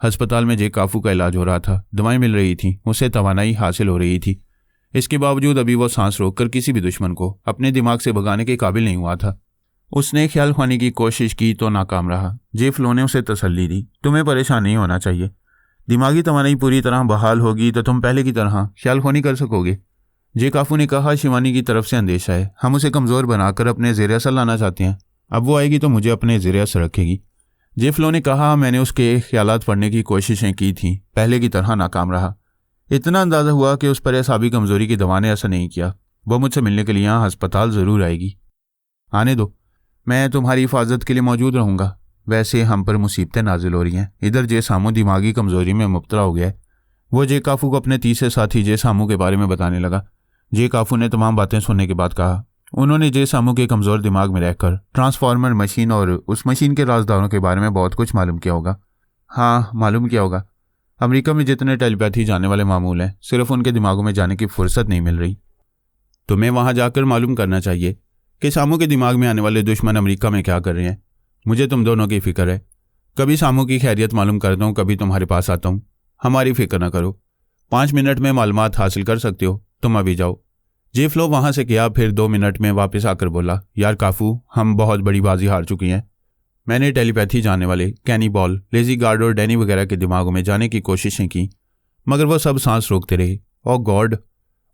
अस्पताल में जे काफू का इलाज हो रहा था, दवाएं मिल रही थीं, उसे तवानाई हासिल हो रही थी। इसके बावजूद अभी वो सांस रोककर किसी भी दुश्मन को अपने दिमाग से भगाने के काबिल नहीं हुआ था। उसने ख्याल ख्वानी की कोशिश की तो नाकाम रहा। जे फ्लो ने उसे तसल्ली दी, तुम्हें परेशान नहीं होना चाहिए। दिमागी तवानाई पूरी तरह बहाल होगी तो तुम पहले की तरह ख्याल ख्वानी कर सकोगे। जे काफू ने कहा, शिवानी की तरफ से अंदेशा है, हम उसे कमज़ोर बनाकर अपने ज़ेरे असर लाना चाहते हैं। अब वो आएगी तो मुझे अपने ज़ेरे असर रखेगी। जे फ्लो ने कहा, मैंने उसके ख्यालात पढ़ने की कोशिशें की थीं, पहले की तरह नाकाम रहा। इतना अंदाज़ा हुआ कि उस पर एसाबी कमज़ोरी की दवा ने असर नहीं किया। वो मुझसे मिलने के लिए यहाँ अस्पताल ज़रूर आएगी। आने दो, मैं तुम्हारी हिफाजत के लिए मौजूद रहूँगा। वैसे हम पर मुसीबतें नाजिल हो रही हैं। इधर जे सामू दिमागी कमज़ोरी में मुब्तला हो गया है। वो जे काफू को अपने तीसरे साथी जे सामू के बारे में बताने लगा। जे काफू ने तमाम बातें सुनने के बाद कहा, उन्होंने जे सामू के कमज़ोर दिमाग में रहकर ट्रांसफार्मर मशीन और उस मशीन के राजदारों के बारे में बहुत कुछ मालूम किया होगा। हाँ, मालूम किया होगा। अमेरिका में जितने टेलीपैथी जाने वाले मामूल हैं, सिर्फ उनके दिमागों में जाने की फुर्सत नहीं मिल रही। तुम्हें वहाँ जाकर मालूम करना चाहिए कि सामू के दिमाग में आने वाले दुश्मन अमेरिका में क्या कर रहे हैं। मुझे तुम दोनों की फ़िक्र है। कभी सामू की खैरियत मालूम करता हूँ, कभी तुम्हारे पास आता हूँ। हमारी फ़िक्र न करो, 5 मिनट में मालूमात हासिल कर सकते हो। तुम अभी जाओ। जे फ्लो वहाँ से गया, फिर 2 मिनट में वापस आकर बोला, यार काफू, हम बहुत बड़ी बाजी हार चुकी हैं। मैंने टेलीपैथी जाने वाले कैनी बॉल, लेजी गार्ड और डैनी वगैरह के दिमागों में जाने की कोशिशें की, मगर वह सब सांस रोकते रहे। ओ गॉड,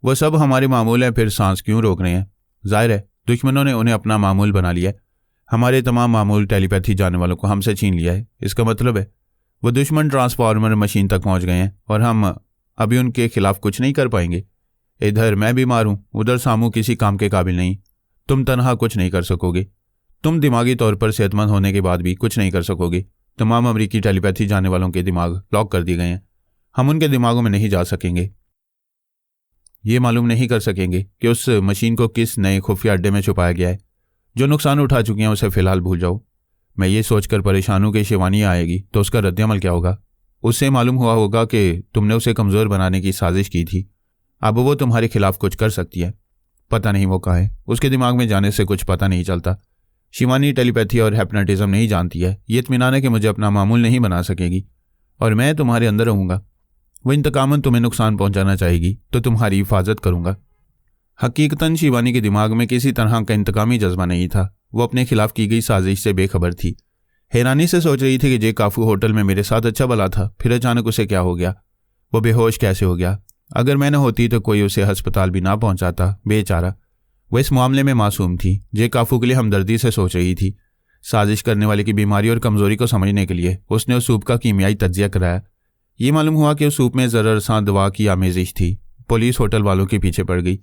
वह सब हमारे मामूल हैं, फिर सांस क्यों रोक रहे हैं? जाहिर है दुश्मनों ने उन्हें अपना मामूल बना लिया है। हमारे तमाम मामूल टेलीपैथी जाने वालों को हमसे छीन लिया है। इसका मतलब है वो दुश्मन ट्रांसफार्मर मशीन तक पहुंच गए हैं और हम अभी उनके खिलाफ कुछ नहीं कर पाएंगे। इधर मैं बीमार हूं, उधर सामू किसी काम के काबिल नहीं। तुम तनहा कुछ नहीं कर सकोगे। तुम दिमागी तौर पर सेहतमंद होने के बाद भी कुछ नहीं कर सकोगे। तमाम अमेरिकी टेलीपैथी जाने वालों के दिमाग लॉक कर दिए गए हैं। हम उनके दिमागों में नहीं जा सकेंगे। ये मालूम नहीं कर सकेंगे कि उस मशीन को किस नए खुफिया अड्डे में छुपाया गया है। जो नुकसान उठा चुके हैं उसे फिलहाल भूल जाओ। मैं ये सोचकर परेशान हूं कि शिवानी आएगी तो उसका रद्दअमल क्या होगा। उससे मालूम हुआ होगा कि तुमने उसे कमज़ोर बनाने की साजिश की थी। अब वो तुम्हारे खिलाफ कुछ कर सकती है। पता नहीं वो कहाँ है। उसके दिमाग में जाने से कुछ पता नहीं चलता। शिवानी टेलीपैथी और हिप्नोटिज्म नहीं जानती है। ये इत्मीनान है कि मुझे अपना मामूल नहीं बना सकेगी और मैं तुम्हारे अंदर रहूँगा। वो इंतकामन तुम्हें नुकसान पहुंचाना चाहेगी तो तुम्हारी हिफाजत करूँगा। हकीकतन शिवानी के दिमाग में किसी तरह का इंतकामी जज्बा नहीं था। वो अपने खिलाफ की गई साजिश से बेखबर थी। हैरानी से सोच रही थी कि जे काफू होटल में मेरे साथ अच्छा भला था, फिर अचानक उसे क्या हो गया? वो बेहोश कैसे हो गया? अगर मैं न होती तो कोई उसे अस्पताल भी ना पहुंचाता। बेचारा, वह इस मामले में मासूम थी। जे काफू के लिए हमदर्दी से सोच रही थी। साजिश करने वाले की बीमारी और कमजोरी को समझने के लिए उसने उस सूप का कीमियाई तज्जिया कराया। ये मालूम हुआ कि उस सूप में ज़रअरसां दवा की आमेजिश थी। पुलिस होटल वालों के पीछे पड़ गई।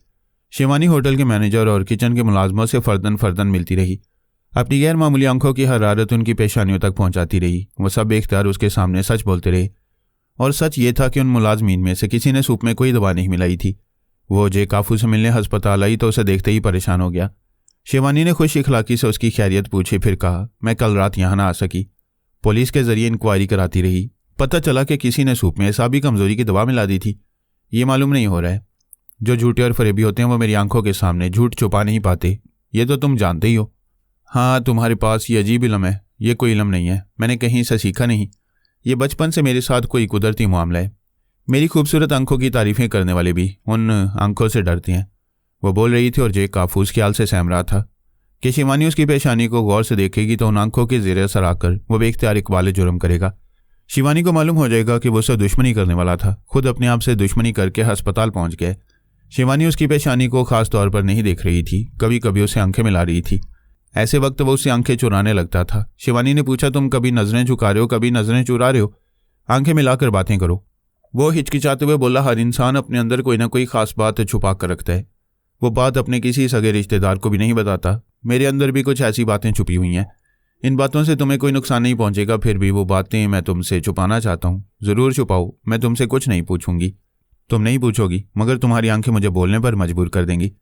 शिवानी होटल के मैनेजर और किचन के मुलाजमों से फर्दन फर्दन मिलती रही। अपनी गैर मामूली आंखों की हरारत उनकी पेशानियों तक पहुंचाती रही। वो सब बेख्तियार उसके सामने सच बोलते रहे, और सच ये था कि उन मुलाजमीन में से किसी ने सूप में कोई दवा नहीं मिलाई थी। वो जे काफू से मिलने अस्पताल आई तो उसे देखते ही परेशान हो गया। शिवानी ने खुश इखलाकी से उसकी खैरियत पूछी, फिर कहा, मैं कल रात यहाँ ना आ सकी। पुलिस के जरिए इंक्वायरी कराती रही। पता चला कि किसी ने सूप में एसाबी कमजोरी की दवा मिला दी थी। ये मालूम नहीं हो रहा है। जो झूठे और फरेबी होते हैं वो मेरी आंखों के सामने झूठ छुपा नहीं पाते, ये तो तुम जानते ही हो। हाँ, तुम्हारे पास ये अजीब इल्म है। ये कोई इल्म नहीं है, मैंने कहीं से सीखा नहीं। ये बचपन से मेरे साथ कोई कुदरती मामला है। मेरी खूबसूरत आंखों की तारीफें करने वाले भी उन आंखों से डरते हैं। वो बोल रही थी और जे काफूस ख्याल से सहम रहा था कि शिवानी उसकी पेशानी को गौर से देखेगी तो उन आंखों के ज़ेरे असर आकर वो बेख्तियार इकबाल जुर्म करेगा। शिवानी को मालूम हो जाएगा कि वो उससे दुश्मनी करने वाला था। खुद अपने आप से दुश्मनी करके अस्पताल पहुंच गए। शिवानी उसकी पेशानी को खास तौर पर नहीं देख रही थी, कभी कभी उसे आंखें मिला रही थी। ऐसे वक्त वो उससे आंखें चुराने लगता था। शिवानी ने पूछा, तुम कभी नजरें झुका रहे हो, कभी नजरें चुरा रहे हो? आंखें मिलाकर बातें करो। वो हिचकिचाते हुए बोला, हर इंसान अपने अंदर कोई ना कोई खास बात छुपा कर रखता है। वो बात अपने किसी सगे रिश्तेदार को भी नहीं बताता। मेरे अंदर भी कुछ ऐसी बातें छुपी हुई हैं। इन बातों से तुम्हें कोई नुकसान नहीं पहुंचेगा, फिर भी वो बातें मैं तुमसे छुपाना चाहता हूँ। ज़रूर छुपाओ, मैं तुमसे कुछ नहीं पूछूंगी। तुम नहीं पूछोगी, मगर तुम्हारी आंखें मुझे बोलने पर मजबूर कर देंगी।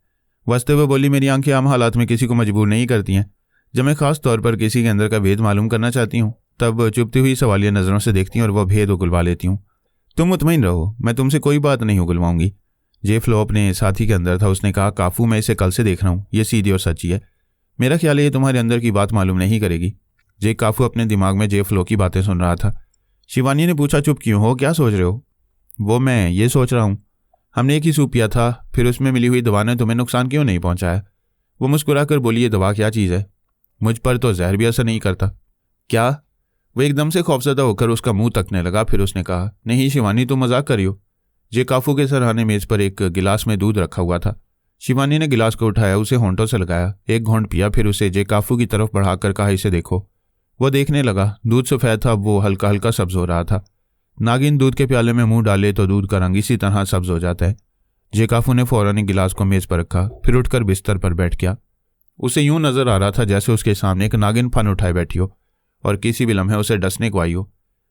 वस्ते हुए बोली, मेरी आंखें आम हालात में किसी को मजबूर नहीं करती हैं। जब मैं खास तौर पर किसी के अंदर का भेद मालूम करना चाहती हूँ तब चुपती हुई सवालिया नज़रों से देखती हूँ और वह भेद उगलवा लेती हूँ। तुम मुतमईन रहो, मैं तुमसे कोई बात नहीं उगलवाऊंगी। जे फ्लो अपने साथी के अंदर था। उसने कहा, काफू, मैं इसे कल से देख रहा हूँ। ये सीधी और सच्ची है। मेरा ख्याल है ये तुम्हारे अंदर की बात मालूम नहीं करेगी। जे काफू अपने दिमाग में जे फ्लो की बातें सुन रहा था। शिवानी ने पूछा, चुप क्यों हो, क्या सोच रहे हो? वो, मैं ये सोच रहा हूँ, हमने एक ही सूप पिया था, फिर उसमें मिली हुई दवा ने तुम्हें नुकसान क्यों नहीं पहुंचाया? वो मुस्कुराकर बोली, ये दवा क्या चीज़ है? मुझ पर तो जहर भी असर नहीं करता। क्या? वो एकदम से खौफजदा होकर उसका मुंह तकने लगा। फिर उसने कहा, नहीं शिवानी, तुम मजाक कर रही हो। जे काफू के सरहाने मेज पर एक गिलास में दूध रखा हुआ था। शिवानी ने गिलास को उठाया, उसे होंठों से लगाया, एक घोंट पिया, फिर उसे जे काफू की तरफ बढ़ाकर कहा, इसे देखो। वो देखने लगा। दूध सफ़ेद था, वो हल्का हल्का सब्ज हो रहा था। नागिन दूध के प्याले में मुंह डाले तो दूध का रंग इसी तरह सब्ज हो जाता है। जे काफू ने फौरन गिलास को मेज पर रखा, फिर उठकर बिस्तर पर बैठ गया। उसे यूं नजर आ रहा था जैसे उसके सामने एक नागिन फन उठाए बैठी हो और किसी भी लम्हे उसे डसने को आई हो।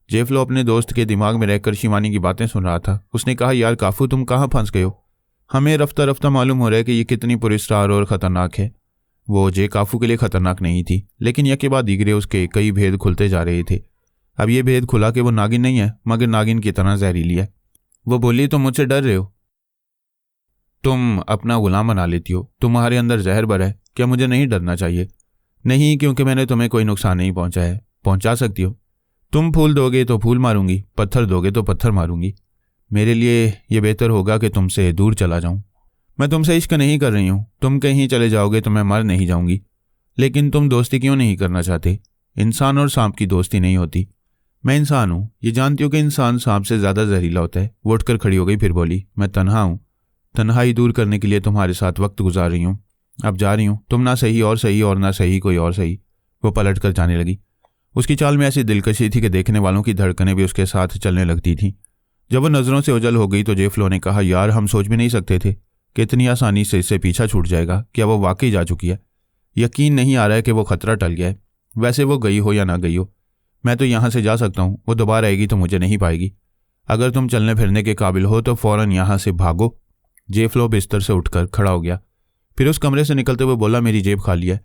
जेफ्लो अपने दोस्त के दिमाग में रहकर शिवानी की बातें सुन रहा था। उसने कहा, यार काफू, तुम कहाँ फंस गए हो? हमें रफ्ता रफ्ता मालूम हो रहा है कि ये कितनी पुरस्कार और ख़तरनाक है। वो जे काफू के लिए ख़तरनाक नहीं थी, लेकिन यह के बाद दीगरे उसके कई भेद खुलते जा रहे थे। अब ये भेद खुला कि वो नागिन नहीं है, मगर नागिन की तरह जहरीली है। वो बोली, तुम मुझसे डर रहे हो? तुम अपना गुलाम बना लेती हो। तुम्हारे अंदर जहर भरा है। क्या मुझे नहीं डरना चाहिए? नहीं, क्योंकि मैंने तुम्हें कोई नुकसान नहीं पहुंचाया है। पहुंचा सकती हो। तुम फूल दोगे तो फूल मारूंगी, पत्थर दोगे तो पत्थर मारूंगी। मेरे लिए ये बेहतर होगा कि तुमसे दूर चला जाऊं। मैं तुमसे इश्क नहीं कर रही हूं। तुम कहीं चले जाओगे तो मैं मर नहीं जाऊंगी। लेकिन तुम दोस्ती क्यों नहीं करना चाहते? इंसान और सांप की दोस्ती नहीं होती। मैं इंसान हूं, ये जानती हूँ कि इंसान सांप से ज़्यादा जहरीला होता है। वो उठकर खड़ी हो गई, फिर बोली, मैं तन्हा हूँ। तन्हाई दूर करने के लिए तुम्हारे साथ वक्त गुजार रही हूँ। अब जा रही हूँ। तुम ना सही और ना सही कोई और सही। वो पलट कर जाने लगी। उसकी चाल में ऐसी दिलकशी थी कि देखने वालों की धड़कनें भी उसके साथ चलने लगती थीं। जब वो नज़रों से ओझल हो गई तो जेफ्लो ने कहा, यार, हम सोच भी नहीं सकते थे कि इतनी आसानी से इससे पीछा छूट जाएगा। क्या वो वाकई जा चुकी है? यकीन नहीं आ रहा है कि वो खतरा टल गया है। वैसे वो गई हो या ना गई हो, मैं तो यहाँ से जा सकता हूँ। वो दोबारा आएगी तो मुझे नहीं पाएगी। अगर तुम चलने फिरने के काबिल हो तो फ़ौरन यहाँ से भागो। जेफ्लो बिस्तर से उठकर खड़ा हो गया, फिर उस कमरे से निकलते हुए बोला, मेरी जेब खाली है।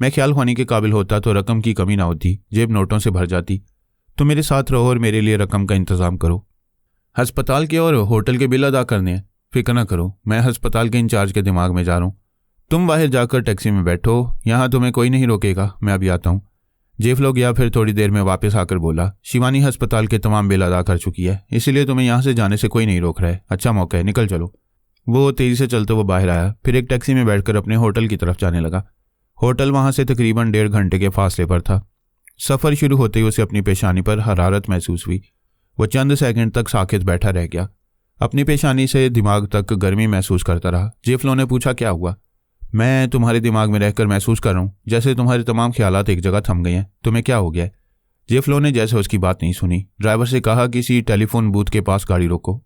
मैं ख्याल खानी के काबिल होता तो रकम की कमी ना होती, जेब नोटों से भर जाती। तो मेरे साथ रहो और मेरे लिए रकम का इंतज़ाम करो। अस्पताल के और होटल के बिल अदा करने हैं। फिक्र ना करो, मैं अस्पताल के इंचार्ज के दिमाग में जा रहा हूँ। तुम बाहर जाकर टैक्सी में बैठो, यहाँ तुम्हें कोई नहीं रोकेगा। मैं अभी आता हूँ। जेफ्लो गया, फिर थोड़ी देर में वापस आकर बोला, शिवानी अस्पताल के तमाम बिल अदा कर चुकी है, इसीलिए तुम्हें यहाँ से जाने से कोई नहीं रोक रहा है। अच्छा मौका है, निकल चलो। वो तेज़ी से चलते हुए बाहर आया, फिर एक टैक्सी में बैठकर अपने होटल की तरफ जाने लगा। होटल वहाँ से तकरीबन 1.5 घंटे के फासले पर था। सफ़र शुरू होते ही उसे अपनी पेशानी पर हरारत महसूस हुई। वो चंद सेकंड तक साकित बैठा रह गया, अपनी पेशानी से दिमाग तक गर्मी महसूस करता रहा। जेफ्लो ने पूछा, क्या हुआ? मैं तुम्हारे दिमाग में रहकर महसूस कर रहा हूँ जैसे तुम्हारे तमाम ख्यालात एक जगह थम गए हैं। तुम्हें क्या हो गया है? जेफ्लो ने जैसे उसकी बात नहीं सुनी ड्राइवर से कहा, किसी टेलीफोन बूथ के पास गाड़ी रोको।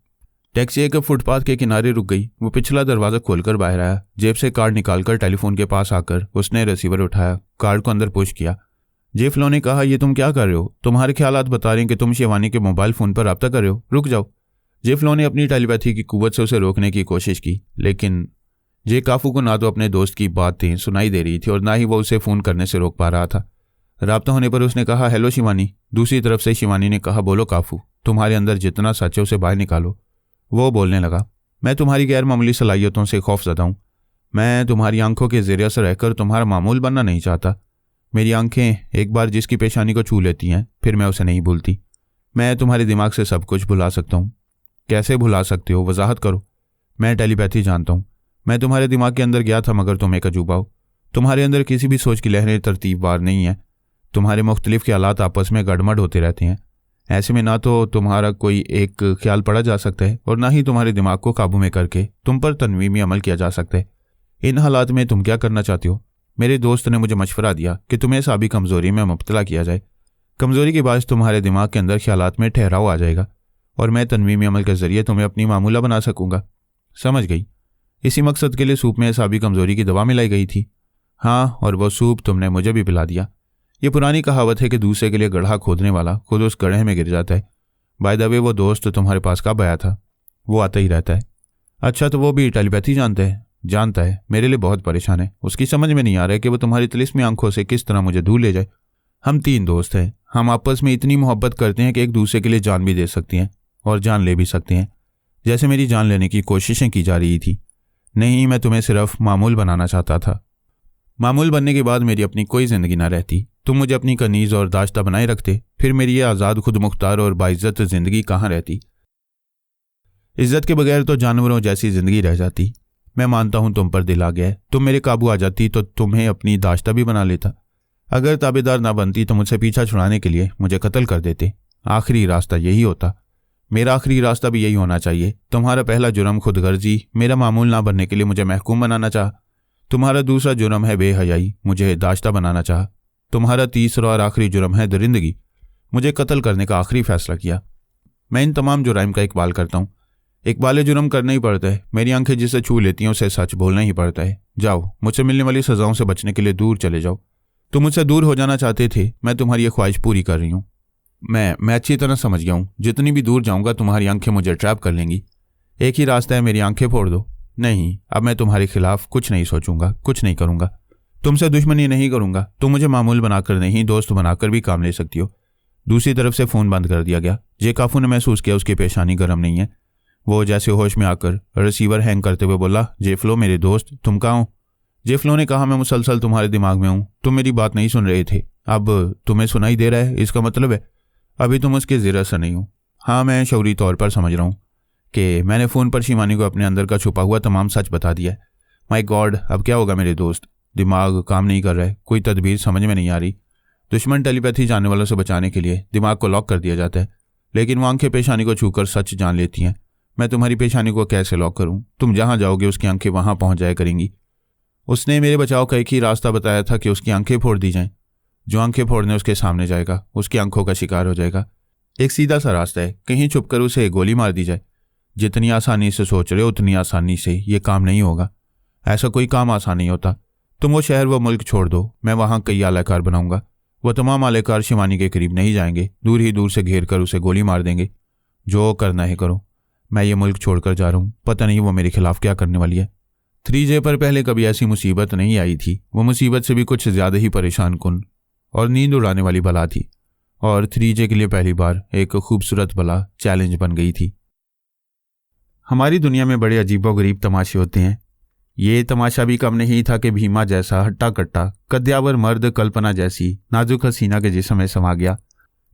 टैक्सी एक फुटपाथ के किनारे रुक गई। वो पिछला दरवाजा खोलकर बाहर आया। जेब से कार्ड निकालकर टेलीफोन के पास आकर उसने रिसीवर उठाया, कार्ड को अंदर पुश किया। जेफ्लो ने कहा, ये तुम क्या कर रहे हो? तुम्हारे ख्यालात बता रहे हैं कि तुम शिवानी के मोबाइल फ़ोन पर रब्ता कर रहे हो। रुक जाओ। जेफ्लो ने अपनी टेलीपैथी की कुव्वत से उसे रोकने की कोशिश की, लेकिन जे काफू को ना तो अपने दोस्त की बातें सुनाई दे रही थी और ना ही वो उसे फ़ोन करने से रोक पा रहा था। राब्ता होने पर उसने कहा, हेलो शिवानी। दूसरी तरफ से शिवानी ने कहा, बोलो काफू, तुम्हारे अंदर जितना सच है उसे बाहर निकालो। वो बोलने लगा, मैं तुम्हारी गैर मामूली सलाहियतों से खौफजदा हूँ। मैं तुम्हारी आंखों के ज़रिए से रहकर तुम्हारा मामूल बनना नहीं चाहता। मेरी आंखें एक बार जिसकी पेशानी को छू लेती हैं फिर मैं उसे नहीं भूलती। मैं तुम्हारे दिमाग से सब कुछ भुला सकता हूँ। कैसे भुला सकते हो? वजाहत करो। मैं टेलीपैथी जानता हूँ। मैं तुम्हारे दिमाग के अंदर गया था मगर तुम एक अजूबा हो। तुम्हारे अंदर किसी भी सोच की लहरें तरतीबवार नहीं है। तुम्हारे मुख्तलिफ ख्यालात आपस में गड़मड़ होते रहते हैं। ऐसे में ना तो तुम्हारा कोई एक ख्याल पढ़ा जा सकता है और ना ही तुम्हारे दिमाग को काबू में करके तुम पर तनवीमी अमल किया जा सकता है। इन हालात में तुम क्या करना चाहते हो? मेरे दोस्त ने मुझे मशवरा दिया कि तुम्हें साबी कमज़ोरी में मुब्तला किया जाए। कमज़ोरी के बाद तुम्हारे दिमाग के अंदर ख्यालात में ठहराव आ जाएगा और मैं तनवीमी अमल के ज़रिए तुम्हें अपनी मामूला बना सकूंगा। समझ गई? इसी मकसद के लिए सूप में साबी कमज़ोरी की दवा मिलाई गई थी। हाँ, और वो सूप तुमने मुझे भी पिला दिया। ये पुरानी कहावत है कि दूसरे के लिए गड्ढा खोदने वाला खुद उस गड्ढे में गिर जाता है। बाय द वे, वो दोस्त तुम्हारे पास कब आया था? वो आता ही रहता है। अच्छा, तो वो भी टेलीपैथी जानता है? जानता है। मेरे लिए बहुत परेशान है। उसकी समझ में नहीं आ रहा है कि वो तुम्हारी तिलिस्मी आंखों से किस तरह मुझे दूर ले जाए। हम 3 दोस्त हैं। हम आपस में इतनी मोहब्बत करते हैं कि एक दूसरे के लिए जान भी दे सकते हैं और जान ले भी सकते हैं, जैसे मेरी जान लेने की कोशिशें की जा रही थी। नहीं, मैं तुम्हें सिर्फ मामूल बनाना चाहता था। मामूल बनने के बाद मेरी अपनी कोई ज़िंदगी ना रहती। तुम मुझे अपनी कनीज़ और दाश्ता बनाए रखते, फिर मेरी ये आज़ाद, खुद मुख्तार और बाइज़्ज़त ज़िंदगी कहाँ रहती? इज़्ज़त के बगैर तो जानवरों जैसी ज़िंदगी रह जाती। मैं मानता हूँ तुम पर दिल आ गया है। तुम मेरे काबू आ जाती तो तुम्हें अपनी दाश्ता भी बना लेता। अगर ताबेदार ना बनती तो मुझसे पीछा छुड़ाने के लिए मुझे कत्ल कर देते। आखिरी रास्ता यही होता। मेरा आखिरी रास्ता भी यही होना चाहिए। तुम्हारा पहला जुर्म खुदगर्जी, मेरा मामूल ना बनने के लिए मुझे महकूम बनाना चाह। तुम्हारा दूसरा जुर्म है बेहयाई, मुझे दाश्ता बनाना चाह। तुम्हारा तीसरा और आखिरी जुर्म है दरिंदगी, मुझे कत्ल करने का आखिरी फैसला किया। मैं इन तमाम जुराइम का इकबाल करता हूँ। इकबाल जुर्म करना ही पड़ता है। मेरी आंखें जिसे छू लेती हैं उसे सच बोलना ही पड़ता है। जाओ, मुझसे मिलने वाली सजाओं से बचने के लिए दूर चले जाओ। तुम मुझसे दूर हो जाना चाहते थे, मैं तुम्हारी ये ख्वाहिश पूरी कर रही हूँ। मैं अच्छी तरह समझ गया हूँ। जितनी भी दूर जाऊँगा तुम्हारी आंखें मुझे ट्रैप कर लेंगी। एक ही रास्ता है, मेरी आंखें फोड़ दो। नहीं, अब मैं तुम्हारे खिलाफ कुछ नहीं सोचूंगा, कुछ नहीं करूंगा। तुमसे दुश्मनी नहीं करूंगा। तुम मुझे मामूल बनाकर नहीं, दोस्त बनाकर भी काम ले सकती हो। दूसरी तरफ से फ़ोन बंद कर दिया गया। जे काफू ने महसूस किया उसकी पेशानी गर्म नहीं है। वो जैसे होश में आकर रिसीवर हैंग करते हुए बोला, जेफ्लो मेरे दोस्त, तुम कहाँ हो? जेफ्लो ने कहा, मैं मुसलसल तुम्हारे दिमाग में हूँ। तुम मेरी बात नहीं सुन रहे थे, अब तुम्हें सुनाई दे रहा है। इसका मतलब है अभी तुम उसके ज़िर से नहीं हो। हाँ, मैं शऊरी तौर पर समझ रहा हूँ कि मैंने फ़ोन पर शिवानी को अपने अंदर का छुपा हुआ तमाम सच बता दिया है। माय गॉड, अब क्या होगा मेरे दोस्त? दिमाग काम नहीं कर रहा है, कोई तदबीर समझ में नहीं आ रही। दुश्मन टेलीपैथी जानने वालों से बचाने के लिए दिमाग को लॉक कर दिया जाता है, लेकिन वो आंखें पेशानी को छूकर सच जान लेती हैं। मैं तुम्हारी पेशानी को कैसे लॉक करूं? तुम जहां जाओगे उसकी आंखें वहां पहुंच जाया करेंगी। उसने मेरे बचाव का एक ही रास्ता बताया था कि उसकी आंखें फोड़ दी जाएं। जो आंखें फोड़ने उसके सामने जाएगा उसकी आंखों का शिकार हो जाएगा। एक सीधा सा रास्ता है, कहीं छुपकर उसे गोली मार दी जाए। जितनी आसानी से सोच रहे हो उतनी आसानी से ये काम नहीं होगा। ऐसा कोई काम आसान नहीं होता। तुम वो शहर वो मुल्क छोड़ दो, मैं वहाँ कई आलाकार बनाऊंगा। वो तमाम आलाकार शिवानी के करीब नहीं जाएंगे, दूर ही दूर से घेर कर उसे गोली मार देंगे। जो करना है करो, मैं ये मुल्क छोड़कर जा रहा हूँ। पता नहीं वो मेरे खिलाफ क्या करने वाली है। 3J पर पहले कभी ऐसी मुसीबत नहीं आई थी। वो मुसीबत से भी कुछ ज़्यादा ही परेशान कुन और नींद उड़ाने वाली बला थी, और 3J के लिए पहली बार एक खूबसूरत बला चैलेंज बन गई थी। हमारी दुनिया में बड़े अजीबोगरीब तमाशे होते हैं। ये तमाशा भी कम नहीं था कि भीमा जैसा हट्टा कट्टा कद्यावर मर्द कल्पना जैसी नाजुक हसीना के जिस्म में समा गया।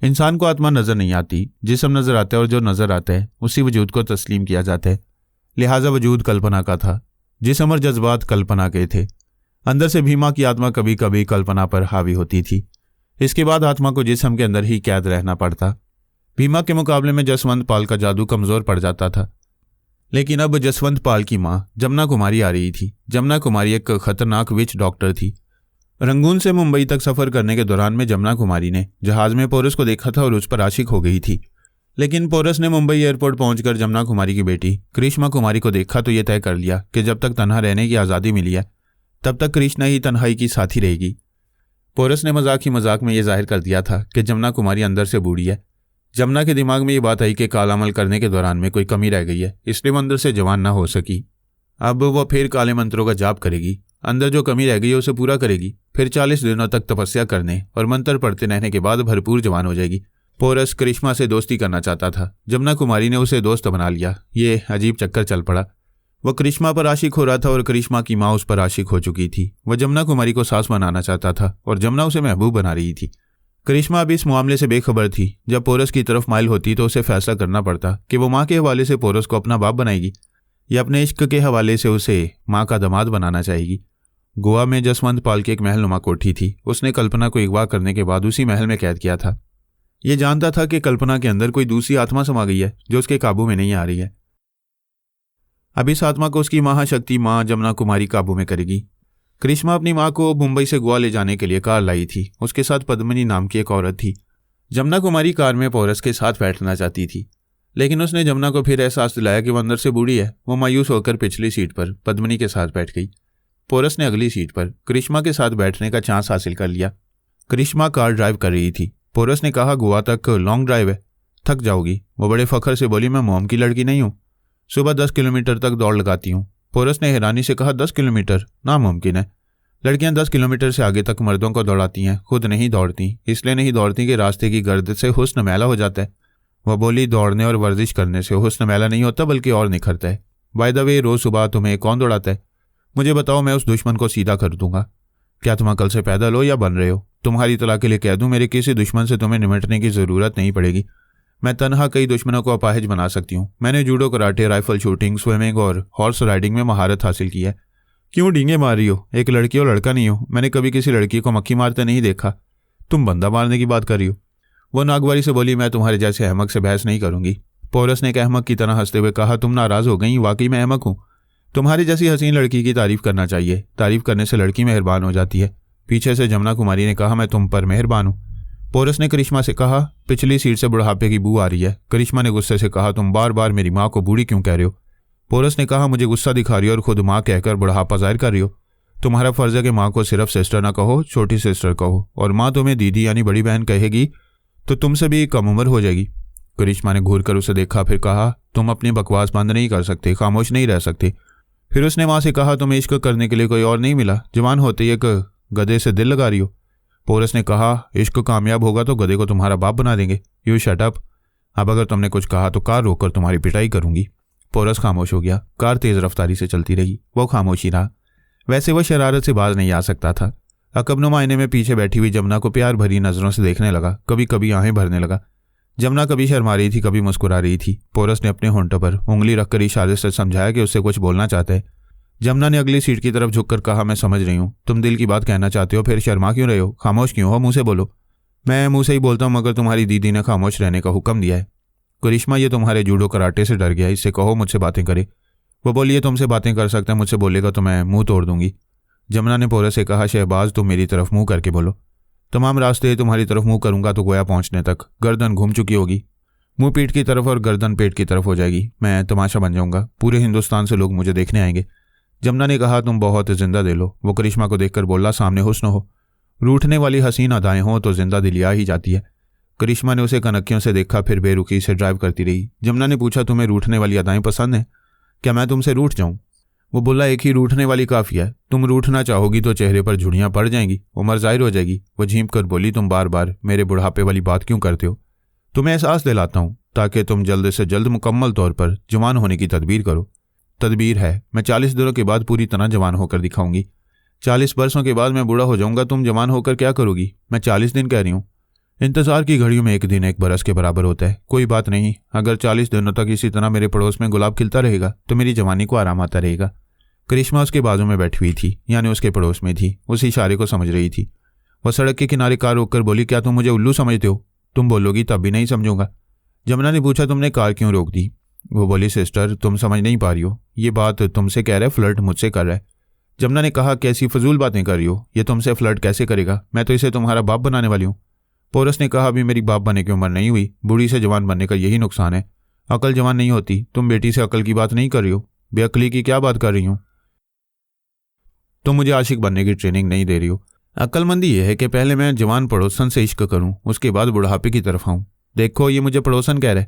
इंसान को आत्मा नज़र नहीं आती, जिस्म नज़र आता है, और जो नज़र आता है उसी वजूद को तस्लीम किया जाता है। लिहाजा वजूद कल्पना का था, जिस्म और जज्बात कल्पना के थे। अंदर से भीमा की आत्मा कभी कभी कल्पना पर हावी होती थी। इसके बाद आत्मा को जिस्म के अंदर ही कैद रहना पड़ता। भीमा के मुकाबले में जसवंत पाल का जादू कमज़ोर पड़ जाता था। लेकिन अब जसवंत पाल की माँ जमुना कुमारी आ रही थी। जमुना कुमारी एक खतरनाक विच डॉक्टर थी। रंगून से मुंबई तक सफर करने के दौरान में जमुना कुमारी ने जहाज में पोरस को देखा था और उस पर आशिक हो गई थी। लेकिन पोरस ने मुंबई एयरपोर्ट पहुंचकर जमुना कुमारी की बेटी कृष्णा कुमारी को देखा तो यह तय कर लिया कि जब तक तन्हा रहने की आज़ादी मिली है तब तक कृष्णा ही तन्हाई की साथी रहेगी। पोरस ने मजाक ही मजाक में यह जाहिर कर दिया था कि जमुना कुमारी अंदर से बूढ़ी है। जमुना के दिमाग में ये बात आई कि काला अमल करने के दौरान में कोई कमी रह गई है, इसलिए वो अंदर से जवान ना हो सकी। अब वह फिर काले मंत्रों का जाप करेगी, अंदर जो कमी रह गई है उसे पूरा करेगी, फिर 40 दिनों तक तपस्या करने और मंत्र पढ़ते रहने के बाद भरपूर जवान हो जाएगी। पोरस करिश्मा से दोस्ती करना चाहता था। जमुना कुमारी ने उसे दोस्त बना लिया। ये अजीब चक्कर चल पड़ा। वह करिश्मा पर आशिक हो रहा था और करिश्मा की माँ उस पर आशिक हो चुकी थी। वह जमुना कुमारी को सास बनाना चाहता था और जमुना उसे महबूब बना रही थी। करिश्मा अब इस मामले से बेखबर थी। जब पोरस की तरफ माइल होती तो उसे फैसला करना पड़ता कि वो माँ के हवाले से पोरस को अपना बाप बनाएगी या अपने इश्क के हवाले से उसे माँ का दामाद बनाना चाहेगी। गोवा में जसवंत पाल की एक महलनुमा कोठी थी। उसने कल्पना को अगवा करने के बाद उसी महल में कैद किया था। ये जानता था कि कल्पना के अंदर कोई दूसरी आत्मा समा गई है जो उसके काबू में नहीं आ रही है। अब इस आत्मा को उसकी महाशक्ति माँ जमुना कुमारी काबू में करेगी। करिश्मा अपनी माँ को मुंबई से गोवा ले जाने के लिए कार लाई थी। उसके साथ पद्मिनी नाम की एक औरत थी। जमुना कुमारी कार में पोरस के साथ बैठना चाहती थी, लेकिन उसने जमुना को फिर एहसास दिलाया कि वह अंदर से बूढ़ी है। वो मायूस होकर पिछली सीट पर पद्मिनी के साथ बैठ गई। पोरस ने अगली सीट पर करिश्मा के साथ बैठने का चांस हासिल कर लिया। करिश्मा कार ड्राइव कर रही थी। पोरस ने कहा, गोवा तक लॉन्ग ड्राइव है, थक जाओगी। वो बड़े फखर से बोली, मैं मोम की लड़की नहीं हूँ, सुबह 10 किलोमीटर तक दौड़ लगाती हूँ। पोरस ने हैरानी से कहा, 10 किलोमीटर? नामुमकिन है। लड़कियां 10 किलोमीटर से आगे तक मर्दों को दौड़ाती हैं, खुद नहीं दौड़ती। इसलिए नहीं दौड़ती कि रास्ते की गर्द से हुस्न मैला हो जाता है। वह बोली, दौड़ने और वर्जिश करने से हुस्न मैला नहीं होता बल्कि और निखरता है। बाय द वे, रोज सुबह तुम्हें कौन दौड़ाता है? मुझे बताओ, मैं उस दुश्मन को सीधा कर दूंगा। क्या तुम अकल से पैदल हो या बन रहे हो? तुम्हारी तलाह के लिए कह दूं, मेरे किसी दुश्मन से तुम्हें निमटने की जरूरत नहीं पड़ेगी। मैं तनहा कई दुश्मनों को अपाहिज बना सकती हूँ। मैंने judo, karate, rifle shooting, swimming और हॉर्स राइडिंग में महारत हासिल की है। क्यों डींगे मार रही हो? एक लड़की और लड़का नहीं हो। मैंने कभी किसी लड़की को मक्खी मारते नहीं देखा। तुम बंदा मारने की बात कर रही हो। वो नागवारी से बोली, मैं तुम्हारे जैसे अहमक से बहस नहीं करूंगी। पोरस ने एक अहमक की तरह हंसते हुए कहा, तुम नाराज हो गई? वाकई मैं अहमक हूँ। तुम्हारी जैसी हसीन लड़की की तारीफ करना चाहिए। तारीफ करने से लड़की मेहरबान हो जाती है। पीछे से जमुना कुमारी ने कहा, मैं तुम पर मेहरबान हूँ। पोरस ने करिश्मा से कहा, पिछली सीट से बुढ़ापे की बू आ रही है। करिश्मा ने गुस्से से कहा, तुम बार बार मेरी माँ को बूढ़ी क्यों कह रहे हो? पोरस ने कहा, मुझे गुस्सा दिखा रही हो और खुद माँ कहकर बुढ़ापा जाहिर कर रही हो। तुम्हारा फर्ज है कि माँ को सिर्फ सिस्टर ना कहो, छोटी सिस्टर कहो, और माँ तुम्हें दीदी यानी बड़ी बहन कहेगी तो तुमसे भी कम उम्र हो जाएगी। करिश्मा ने घूर कर उसे देखा, फिर कहा, तुम अपनी बकवास बंद नहीं कर सकते, खामोश नहीं रह सकते। फिर उसने माँ से कहा, तुम्हें इश्क करने के लिए कोई और नहीं मिला? जवान होते ही एक गधे से दिल लगा रही हो। पोरस ने कहा, इश्क कामयाब होगा तो गधे को तुम्हारा बाप बना देंगे। You shut up. अब अगर तुमने कुछ कहा तो कार रोककर तुम्हारी पिटाई करूंगी। पोरस खामोश हो गया। कार तेज रफ्तारी से चलती रही। वो खामोश ही रहा। वैसे वह शरारत से बाज नहीं आ सकता था। अकबनुमा आईने में पीछे बैठी हुई जमुना को प्यार भरी नजरों से देखने लगा। कभी कभी आंखें भरने लगा। जमुना कभी शर्मा रही थी, कभी मुस्कुरा रही थी। पोरस ने अपने होंठों पर उंगली रखकर इशारे से समझाया कि उससे कुछ बोलना चाहता है। जमुना ने अगली सीट की तरफ झुककर कहा, मैं समझ रही हूँ, तुम दिल की बात कहना चाहते हो, फिर शर्मा क्यों रहे हो? खामोश क्यों हो? मुँह से बोलो। मैं मुँह से ही बोलता हूँ, मगर तुम्हारी दीदी ने खामोश रहने का हुक्म दिया है। करिश्मा, ये तुम्हारे जूडो कराटे से डर गया, इससे कहो मुझसे बातें करे। वो बोली, ये तुमसे बातें कर सकता है, मुझसे बोलेगा तो मैं मुंह तोड़ दूंगी। जमुना ने पोरस से कहा, शहबाज तुम मेरी तरफ मुंह करके बोलो। तमाम रास्ते तुम्हारी तरफ मुंह करूंगा तो गोया पहुंचने तक गर्दन घूम चुकी होगी। मुंह पीठ की तरफ और गर्दन पेट की तरफ हो जाएगी। मैं तमाशा बन जाऊंगा। पूरे हिंदुस्तान से लोग मुझे देखने आएंगे। जमुना ने कहा, तुम बहुत जिंदा दिल हो। वो करिश्मा को देखकर बोला, सामने हुस्न हो, रूठने वाली हसीन अदाएं हो तो जिंदा दिली आ ही जाती है। करिश्मा ने उसे कनक्कियों से देखा, फिर बेरुखी से ड्राइव करती रही। जमुना ने पूछा, तुम्हें रूठने वाली अदाएं पसंद हैं? क्या मैं तुमसे रूठ जाऊं? वो बोला, एक ही रूठने वाली काफी है। तुम रूठना चाहोगी तो चेहरे पर झुर्रियां पड़ जाएंगी, उम्र जाहिर हो जाएगी। वो झींप कर बोली, तुम बार बार मेरे बुढ़ापे वाली बात क्यों करते हो? तुम्हें एहसास दिलाता हूं ताकि तुम जल्द से जल्द मुकम्मल तौर पर जवान होने की तदबीर करो। तदबीर है, मैं 40 दिनों के बाद पूरी तरह जवान होकर दिखाऊंगी। 40 बरसों के बाद मैं बूढ़ा हो जाऊंगा। तुम जवान होकर क्या करोगी? मैं 40 दिन कह रही हूँ। इंतजार की घड़ियों में एक दिन एक बरस के बराबर होता है। कोई बात नहीं, अगर 40 दिनों तक इसी तरह मेरे पड़ोस में गुलाब खिलता रहेगा तो मेरी जवानी को आराम आता रहेगा। करिश्मा उसके बाजू में बैठी हुई थी, यानी उसके पड़ोस में थी। उस इशारे को समझ रही थी। वह सड़क के किनारे कार रोककर बोली, क्या तुम मुझे उल्लू समझते हो? तुम बोलोगी तब भी नहीं समझूंगा। जमुना ने पूछा, तुमने कार क्यों रोक दी? वो बोली, सिस्टर तुम समझ नहीं पा रही हो, ये बात तुमसे कह रहा है, फ्लर्ट मुझसे कर रहा है। जमुना ने कहा, कैसी फजूल बातें कर रही हो, ये तुमसे फ्लर्ट कैसे करेगा, मैं तो इसे तुम्हारा बाप बनाने वाली हूँ। पोरस ने कहा, अभी मेरी बाप बनने की उम्र नहीं हुई, बूढ़ी से जवान बनने का यही नुकसान है, अकल जवान नहीं होती। तुम बेटी से अकल की बात नहीं कर रही हो, बेअकली की क्या बात कर रही हूँ। तुम मुझे आशिक बनने की ट्रेनिंग नहीं दे रही हो। अक्लमंदी यह है कि पहले मैं जवान पड़ोसन से इश्क करूं, उसके बाद बुढ़ापे की तरफ आऊं। देखो ये मुझे पड़ोसन कह रहे।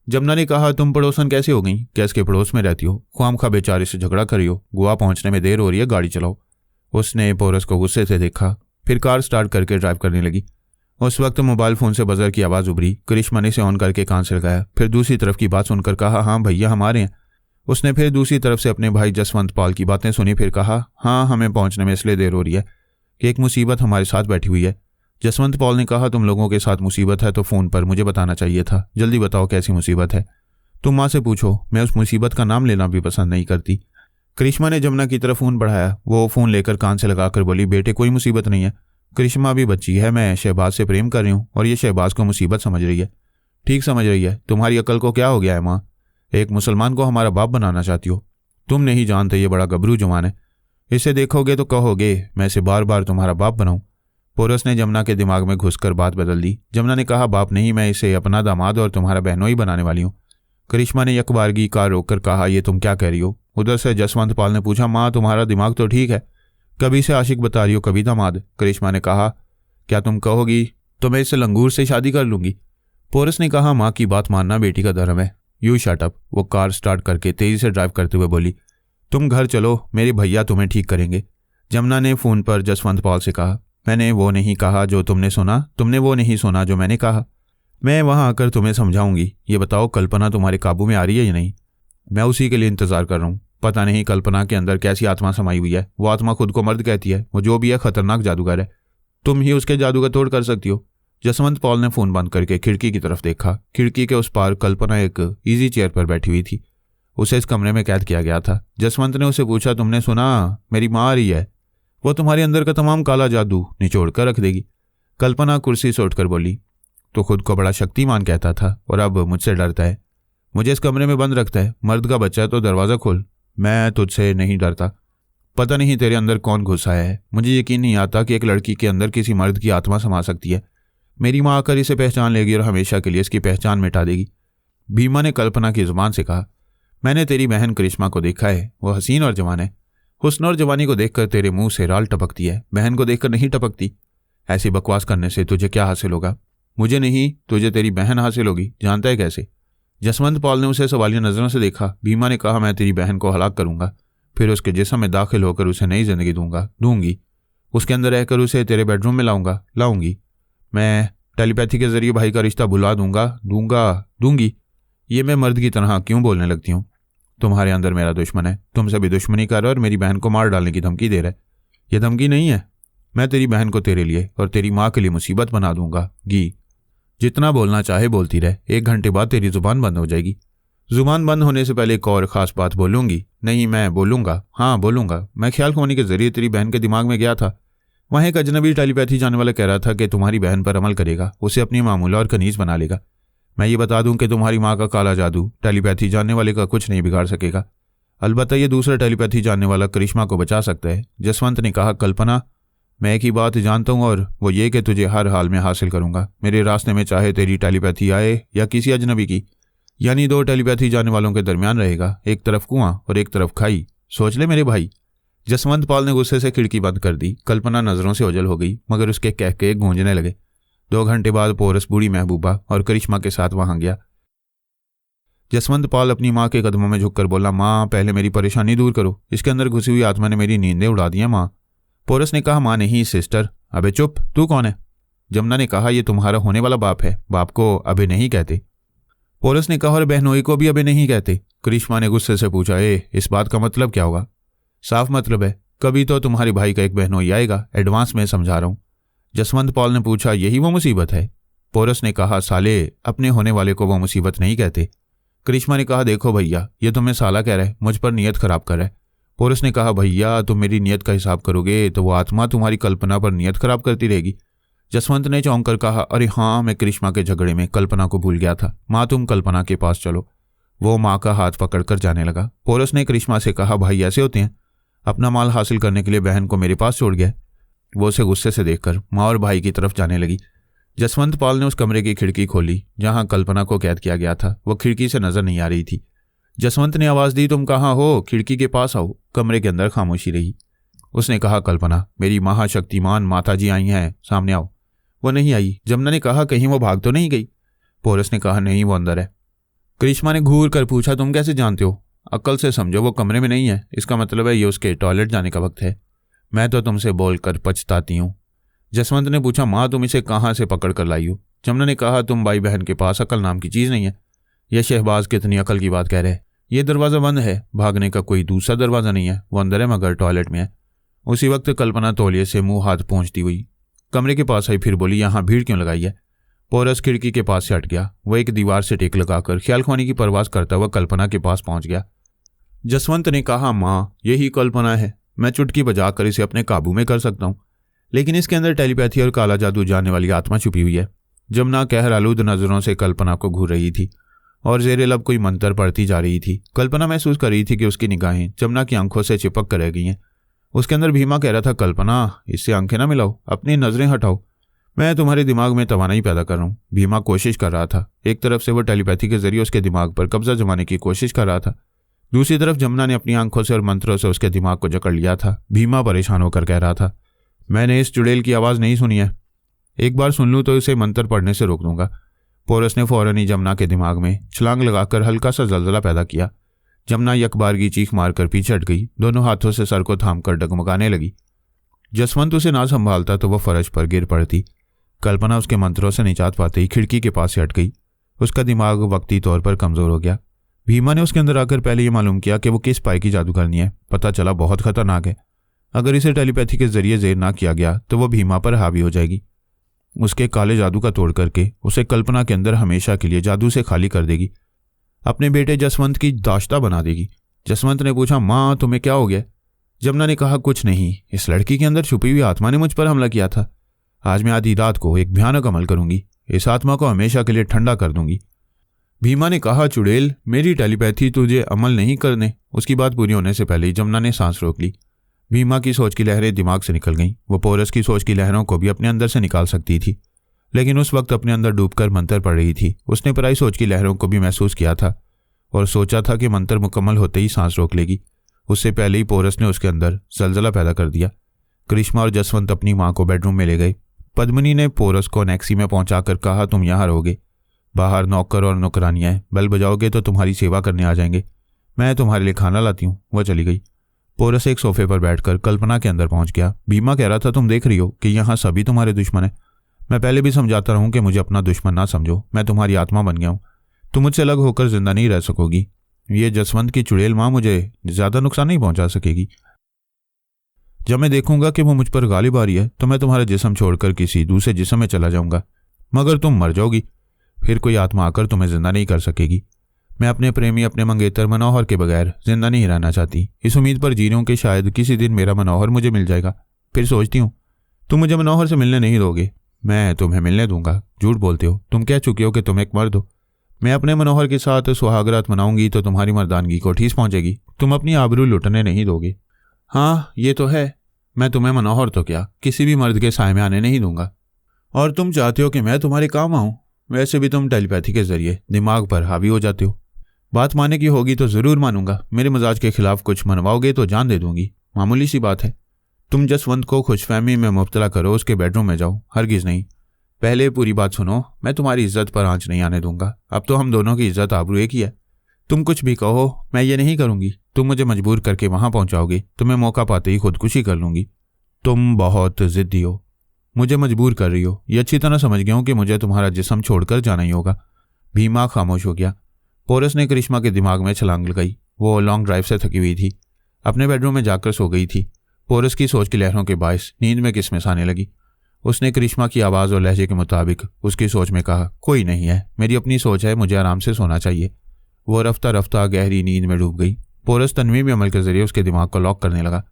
जमुना ने कहा, तुम पड़ोसन कैसे हो गई, क्या इसके पड़ोस में रहती हो, ख्वामखा बेचारे से झगड़ा करी हो, गोवा पहुंचने में देर हो रही है, गाड़ी चलाओ। उसने पोरस को गुस्से से देखा, फिर कार स्टार्ट करके ड्राइव करने लगी। उस वक्त मोबाइल फोन से बजर की आवाज़ उभरी। करिश्मा ने इसे ऑन करके कान से लगाया, फिर दूसरी तरफ की बात सुनकर कहा, हाँ भैया हमारे हैं। उसने फिर दूसरी तरफ से अपने भाई जसवंत पाल की बातें सुनी, फिर कहा, हाँ हमें पहुंचने में इसलिए देर हो रही है कि एक मुसीबत हमारे साथ बैठी हुई है। जसवंत पॉल ने कहा, तुम लोगों के साथ मुसीबत है तो फ़ोन पर मुझे बताना चाहिए था, जल्दी बताओ कैसी मुसीबत है। तुम माँ से पूछो, मैं उस मुसीबत का नाम लेना भी पसंद नहीं करती। करिश्मा ने जमुना की तरफ फ़ोन बढ़ाया। वो फ़ोन लेकर कान से लगाकर बोली, बेटे कोई मुसीबत नहीं है, करिश्मा भी बच्ची है, मैं शहबाज से प्रेम कर रही हूँ और ये शहबाज को मुसीबत समझ रही है। ठीक समझ रही है, तुम्हारी अकल को क्या हो गया है माँ, एक मुसलमान को हमारा बाप बनाना चाहती हो। तुम नहीं जानते ये बड़ा गबरू जवान है, इसे देखोगे तो कहोगे मैं इसे बार बार तुम्हारा बाप बनाऊं। पोरस ने जमुना के दिमाग में घुसकर बात बदल दी। जमुना ने कहा, बाप नहीं, मैं इसे अपना दामाद और तुम्हारा बहनोई बनाने वाली हूँ। करिश्मा ने यकबारगी कार रोककर कहा, ये तुम क्या कह रही हो। उधर से जसवंत पाल ने पूछा, माँ तुम्हारा दिमाग तो ठीक है, कभी से आशिक बता रही हो कभी दामाद। करिश्मा ने कहा, क्या तुम कहोगी तो मैं इसे लंगूर से शादी कर लूंगी। पोरस ने कहा, माँ की बात मानना बेटी का धर्म है। You shut up. वो कार स्टार्ट करके तेजी से ड्राइव करते हुए बोली, तुम घर चलो, मेरे भैया तुम्हें ठीक करेंगे। जमुना ने फ़ोन पर जसवंत पाल से कहा, मैंने वो नहीं कहा जो तुमने सुना, तुमने वो नहीं सुना जो मैंने कहा। मैं वहाँ आकर तुम्हें समझाऊंगी। ये बताओ कल्पना तुम्हारे काबू में आ रही है या नहीं। मैं उसी के लिए इंतज़ार कर रहा हूँ। पता नहीं कल्पना के अंदर कैसी आत्मा समाई हुई है। वो आत्मा खुद को मर्द कहती है। वो जो भी है खतरनाक जादूगर है, तुम ही उसके जादू का तोड़ कर सकती हो। जसवंत पॉल ने फ़ोन बंद करके खिड़की की तरफ देखा। खिड़की के उस पार कल्पना एक ईजी चेयर पर बैठी हुई थी। उसे इस कमरे में कैद किया गया था। जसवंत ने उसे पूछा, तुमने सुना, मेरी माँ आ रही है, वो तुम्हारे अंदर का तमाम काला जादू निचोड़ कर रख देगी। कल्पना कुर्सी से उठकर बोली, तो खुद को बड़ा शक्तिमान कहता था और अब मुझसे डरता है, मुझे इस कमरे में बंद रखता है। मर्द का बच्चा है तो दरवाज़ा खोल, मैं तुझसे नहीं डरता। पता नहीं तेरे अंदर कौन घुस आया है। मुझे यकीन नहीं आता कि एक लड़की के अंदर किसी मर्द की आत्मा समा सकती है। मेरी माँ आकर इसे पहचान लेगी और हमेशा के लिए इसकी पहचान मिटा देगी। भीमा ने कल्पना की जुबान से कहा, मैंने तेरी बहन करिश्मा को देखा है, वो हसीन और जवान है। हुस्न और जवानी को देखकर तेरे मुंह से राल टपकती है, बहन को देखकर नहीं टपकती। ऐसी बकवास करने से तुझे क्या हासिल होगा। मुझे नहीं, तुझे तेरी बहन हासिल होगी, जानता है कैसे। जसवंत पॉल ने उसे सवालिया नजरों से देखा। भीमा ने कहा, मैं तेरी बहन को हलाक करूंगा, फिर उसके जिस्म में दाखिल होकर उसे नई जिंदगी दूंगी। उसके अंदर रहकर उसे तेरे बेडरूम में लाऊंगी। मैं टेलीपैथी के जरिए भाई का रिश्ता भुला दूंगी। ये मैं मर्द की तरह क्यों बोलने लगती हूँ। तुम्हारे अंदर मेरा दुश्मन है, तुमसे भी दुश्मनी कर और मेरी बहन को मार डालने की धमकी दे रहा है। यह धमकी नहीं है, मैं तेरी बहन को तेरे लिए और तेरी माँ के लिए मुसीबत बना दूंगा। गी, जितना बोलना चाहे बोलती रहे, 1 घंटे बाद तेरी जुबान बंद हो जाएगी। जुबान बंद होने से पहले एक और ख़ास बात बोलूंगी। नहीं, मैं बोलूंगा, हाँ बोलूंगा। मैं ख्याल खोने के जरिए तेरी बहन के दिमाग में गया था। वहाँ एक अजनबी टेलीपैथी जानने वाला कह रहा था कि तुम्हारी बहन पर अमल करेगा, उसे अपनी मामूला और कनीज बना लेगा। मैं ये बता दूं कि तुम्हारी माँ का काला जादू टेलीपैथी जानने वाले का कुछ नहीं बिगाड़ सकेगा। अलबत्ता ये दूसरा टेलीपैथी जानने वाला करिश्मा को बचा सकता है। जसवंत ने कहा, कल्पना, मैं एक ही बात जानता हूँ और वो ये कि तुझे हर हाल में हासिल करूंगा। मेरे रास्ते में चाहे तेरी टेलीपैथी आए या किसी अजनबी की, यानी 2 टेलीपैथी जानने वालों के दरमियान रहेगा, एक तरफ कुआं और एक तरफ खाई। सोच ले मेरे भाई। जसवंत पाल ने गुस्से से खिड़की बंद कर दी। कल्पना नजरों से ओझल हो गई, मगर उसके कहके गूंजने लगे। 2 घंटे बाद पोरस बूढ़ी महबूबा और करिश्मा के साथ वहां गया। जसवंत पाल अपनी माँ के कदमों में झुककर बोला, माँ पहले मेरी परेशानी दूर करो, इसके अंदर घुसी हुई आत्मा ने मेरी नींदें उड़ा दी हैं माँ। पोरस ने कहा, माँ नहीं सिस्टर। अबे चुप, तू कौन है। जमुना ने कहा, यह तुम्हारा होने वाला बाप है, बाप को अबे नहीं कहते। पोरस ने कहा, और बहनोई को भी अबे नहीं कहते। करिश्मा ने गुस्से से पूछा, इस बात का मतलब क्या होगा। साफ मतलब है, कभी तो तुम्हारे भाई का एक बहनोई आएगा, एडवांस में समझा रहा हूं। जसवंत पॉल ने पूछा, यही वो मुसीबत है। पोरस ने कहा, साले अपने होने वाले को वो मुसीबत नहीं कहते। करिश्मा ने कहा, देखो भैया, ये तुम्हें साला कह रहा है, मुझ पर नियत खराब कर रहा है। पोरस ने कहा, भैया तुम मेरी नियत का हिसाब करोगे तो वो आत्मा तुम्हारी कल्पना पर नियत खराब करती रहेगी। जसवंत ने चौंक कर कहा, अरे हाँ, मैं करिश्मा के झगड़े में कल्पना को भूल गया था। माँ तुम कल्पना के पास चलो, वो माँ का हाथ पकड़कर जाने लगा। पोरस ने करिश्मा से कहा, भाई ऐसे होते हैं, अपना माल हासिल करने के लिए बहन को मेरे पास छोड़ गया। वो उसे गुस्से से देखकर माँ और भाई की तरफ जाने लगी। जसवंत पाल ने उस कमरे की खिड़की खोली जहां कल्पना को कैद किया गया था। वो खिड़की से नजर नहीं आ रही थी। जसवंत ने आवाज दी, तुम कहाँ हो? खिड़की के पास आओ। कमरे के अंदर खामोशी रही। उसने कहा, कल्पना, मेरी महाशक्तिमान माताजी आई हैं, सामने आओ। वो नहीं आई। जमुना ने कहा, कहीं वो भाग तो नहीं गई? पोरस ने कहा, नहीं, वो अंदर है। करिश्मा ने घूर कर पूछा, तुम कैसे जानते हो? अक्ल से समझो, वो कमरे में नहीं है। इसका मतलब है ये उसके टॉयलेट जाने का वक्त है। मैं तो तुमसे बोलकर पछताती हूँ। जसवंत ने पूछा, माँ तुम इसे कहाँ से पकड़ कर लाई हो? जमुना ने कहा, तुम भाई बहन के पास अकल नाम की चीज़ नहीं है। यह शहबाज कितनी अकल की बात कह रहे हैं। ये दरवाज़ा बंद है, भागने का कोई दूसरा दरवाज़ा नहीं है। वो अंदर है मगर टॉयलेट में है। उसी वक्त कल्पना तौलिए से मुंह हाथ पहुँचती हुई कमरे के पास आई, फिर बोली, यहाँ भीड़ क्यों लगाई है? पोरस खिड़की के पास से हट गया। वह एक दीवार से टेक लगाकर ख्याल खोने की परवास करता हुआ कल्पना के पास पहुंच गया। जसवंत ने कहा, माँ यही कल्पना है। मैं चुटकी बजाकर इसे अपने काबू में कर सकता हूँ, लेकिन इसके अंदर टेलीपैथी और काला जादू जानने वाली आत्मा छुपी हुई है। जमुना कहर आलूद नजरों से कल्पना को घूर रही थी और जेरे लब कोई मंत्र पढ़ती जा रही थी। कल्पना महसूस कर रही थी कि उसकी निगाहें जमुना की आंखों से चिपक कर रह गई हैं। उसके अंदर भीमा कह रहा था, कल्पना इससे आंखें ना मिलाओ, अपनी नजरें हटाओ, मैं तुम्हारे दिमाग में तवानाई पैदा कर रहा हूँ। भीमा कोशिश कर रहा था। एक तरफ से वो टेलीपैथी के जरिए उसके दिमाग पर कब्जा जमाने की कोशिश कर रहा था, दूसरी तरफ जमुना ने अपनी आंखों से और मंत्रों से उसके दिमाग को जकड़ लिया था। भीमा परेशान होकर कह रहा था, मैंने इस चुड़ैल की आवाज़ नहीं सुनी है, एक बार सुन लूँ तो इसे मंत्र पढ़ने से रोक दूंगा। पोरस ने फौरन ही जमुना के दिमाग में छलांग लगाकर हल्का सा जलजला पैदा किया। जमुना यकबारगी चीख मारकर पीछे हट गई, दोनों हाथों से सर को थामकर डगमगाने लगी। जसवंत उसे ना संभालता तो वह फर्श पर गिर पड़ती। कल्पना उसके मंत्रों से निजात पाते ही खिड़की के पास से हट गई। उसका दिमाग वक्ती तौर पर कमजोर हो गया। भीमा ने उसके अंदर आकर पहले यह मालूम किया कि वो किस पाए की जादूगरनी है। पता चला बहुत खतरनाक है। अगर इसे टेलीपैथी के जरिए जेर ना किया गया तो वह भीमा पर हावी हो जाएगी, उसके काले जादू का तोड़ करके उसे कल्पना के अंदर हमेशा के लिए जादू से खाली कर देगी, अपने बेटे जसवंत की दाश्ता बना देगी। जसवंत ने पूछा, माँ तुम्हें क्या हो गया? जमुना ने कहा, कुछ नहीं, इस लड़की के अंदर छुपी हुई आत्मा ने मुझ पर हमला किया था। आज मैं आधी रात को एक भयानक अमल करूंगी, इस आत्मा को हमेशा के लिए ठंडा कर दूंगी। भीमा ने कहा, चुड़ैल मेरी टेलीपैथी तुझे अमल नहीं करने। उसकी बात पूरी होने से पहले ही जमुना ने सांस रोक ली। भीमा की सोच की लहरें दिमाग से निकल गईं। वो पोरस की सोच की लहरों को भी अपने अंदर से निकाल सकती थी, लेकिन उस वक्त अपने अंदर डूबकर मंत्र पढ़ रही थी। उसने पराई सोच की लहरों को भी महसूस किया था और सोचा था कि मंत्र मुकम्मल होते ही सांस रोक लेगी। उससे पहले ही पोरस ने उसके अंदर जलजला पैदा कर दिया। करिश्मा और जसवंत अपनी माँ को बेडरूम में ले गए। पद्मिनी ने पोरस को नेक्सी में पहुंचाकर कहा, तुम यहाँ रहोगे, बाहर नौकर और नौकरानियां हैं, बेल बजाओगे तो तुम्हारी सेवा करने आ जाएंगे, मैं तुम्हारे लिए खाना लाती हूँ। वह चली गई। पोरस एक सोफे पर बैठकर कल्पना के अंदर पहुंच गया। भीमा कह रहा था, तुम देख रही हो कि यहाँ सभी तुम्हारे दुश्मन हैं। मैं पहले भी समझाता रहूं कि मुझे अपना दुश्मन ना समझो, मैं तुम्हारी आत्मा बन गया हूँ, तुम मुझसे अलग होकर जिंदा नहीं रह सकोगी। ये जसवंत की चुड़ैल माँ मुझे ज्यादा नुकसान नहीं पहुंचा सकेगी। जब मैं देखूंगा कि वो मुझ पर गालिब आ रही है तो मैं तुम्हारा जिस्म छोड़कर किसी दूसरे जिस्म में चला जाऊंगा, मगर तुम मर जाओगी, फिर कोई आत्मा आकर तुम्हें जिंदा नहीं कर सकेगी। मैं अपने प्रेमी, अपने मंगेतर मनोहर के बगैर जिंदा नहीं रहना चाहती। इस उम्मीद पर जी रही हूं कि शायद किसी दिन मेरा मनोहर मुझे मिल जाएगा। फिर सोचती हूँ तुम मुझे मनोहर से मिलने नहीं दोगे, मैं तुम्हें मिलने दूंगा। झूठ बोलते हो, तुम कह चुके हो कि तुम एक मर्द हो। मैं अपने मनोहर के साथ सुहागरात मनाऊंगी तो तुम्हारी मर्दानगी को ठेस पहुंचेगी, तुम अपनी आबरू लुटने नहीं दोगे। हाँ ये तो है, मैं तुम्हें मनोहर तो क्या किसी भी मर्द के साए में आने नहीं दूंगा। और तुम चाहते हो कि मैं तुम्हारे काम आऊं। वैसे भी तुम टेलीपैथी के जरिए दिमाग पर हावी हो जाते हो। बात मानने की होगी तो जरूर मानूंगा, मेरे मजाज के खिलाफ कुछ मनवाओगे तो जान दे दूंगी, मामूली सी बात है। तुम जसवंत को खुशफहमी में मुब्तला करो, उसके बेडरूम में जाओ। हरगिज नहीं, पहले पूरी बात सुनो, मैं तुम्हारी इज्जत पर आंच नहीं आने दूंगा। अब तो हम दोनों की इज्जत आबरू एक ही है। तुम कुछ भी कहो मैं ये नहीं करूंगी। तुम मुझे मजबूर करके वहां पहुंचाओगे तो मैं मौका पाते ही खुदकुशी कर लूंगी। तुम बहुत जिद्दी हो, मुझे मजबूर कर रही हो, ये अच्छी तरह समझ गया हूं कि मुझे तुम्हारा जिस्म छोड़कर जाना ही होगा। भीमा खामोश हो गया। पोरस ने करिश्मा के दिमाग में छलांग लगाई। वो लॉन्ग ड्राइव से थकी हुई थी, अपने बेडरूम में जाकर सो गई थी। पोरस की सोच की लहरों के बायस नींद में किस्में आने लगी। उसने करिश्मा की आवाज़ और लहजे के मुताबिक उसकी सोच में कहा, कोई नहीं है, मेरी अपनी सोच है, मुझे आराम से सोना चाहिए। वो रफ्ता रफ्ता गहरी नींद में डूब गई। पोरस तन्वीमी अमल के जरिए उसके दिमाग को लॉक करने लगा।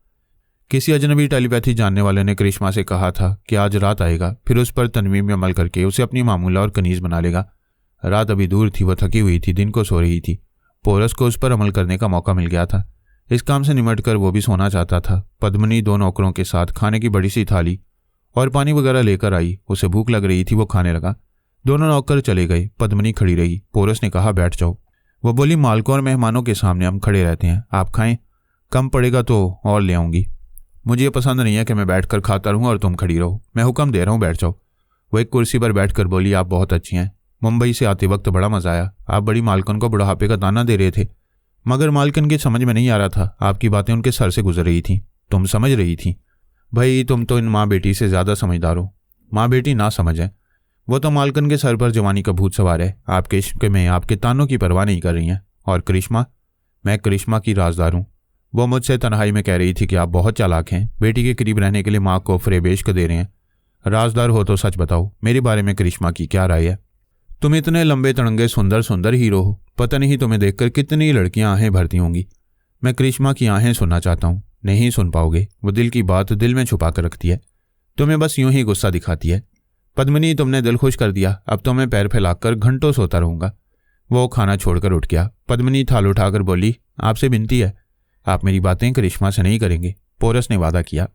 किसी अजनबी टेलीपैथी जानने वाले ने करिश्मा से कहा था कि आज रात आएगा, फिर उस पर तन्वीमी अमल करके उसे अपनी मामूला और कनीज बना लेगा। रात अभी दूर थी, वह थकी हुई थी, दिन को सो रही थी। पोरस को उस पर अमल करने का मौका मिल गया था। इस काम से निमटकर वो भी सोना चाहता था। पद्मिनी 2 नौकरों के साथ खाने की बड़ी सी थाली और पानी वगैरह लेकर आई। उसे भूख लग रही थी, वो खाने लगा। दोनों नौकर चले गए। पद्मिनी खड़ी रही। पोरस ने कहा, बैठ जाओ। वो बोली, मालकों और मेहमानों के सामने हम खड़े रहते हैं, आप खाएं, कम पड़ेगा तो और ले आऊंगी। मुझे ये पसंद नहीं है कि मैं बैठकर खाता रहूं और तुम खड़ी रहो। मैं हुक्म दे रहा हूं, बैठ जाओ। वो एक कुर्सी पर बैठकर बोली, आप बहुत अच्छी हैं। मुंबई से आते वक्त बड़ा मजा आया। आप बड़ी मालकन को बुढ़ापे का ताना दे रहे थे, मगर मालकन की समझ में नहीं आ रहा था। आपकी बातें उनके सर से गुजर रही थी। तुम समझ रही थी। भाई, तुम तो इन माँ बेटी से ज़्यादा समझदार हो। माँ बेटी ना समझ है। वो तो मालकन के सर पर जवानी का भूत सवार है। आपके इश्क में आपके तानों की परवाह नहीं कर रही हैं। और करिश्मा, मैं करिश्मा की राजदार हूँ। वो मुझसे तन्हाई में कह रही थी कि आप बहुत चालाक हैं, बेटी के करीब रहने के लिए माँ को फरेबेश कर दे रहे हैं। राजदार हो तो सच बताओ, मेरे बारे में करिश्मा की क्या राय है? तुम इतने लंबे तड़ंगे सुंदर सुंदर हीरो हो, पता नहीं तुम्हें देखकर कितनी लड़कियां आहें भरती होंगी। मैं करिश्मा की आहें सुनना चाहता हूँ। नहीं सुन पाओगे। वो दिल की बात दिल में छुपा कर रखती है, तुम्हें बस यूं ही गुस्सा दिखाती है। पद्मिनी, तुमने दिल खुश कर दिया। अब तो मैं पैर फैलाकर घंटों सोता रहूंगा। वो खाना छोड़कर उठ गया। पद्मिनी थाल उठाकर बोली, आपसे विनती है, आप मेरी बातें करिश्मा से नहीं करेंगे। पोरस ने वादा किया।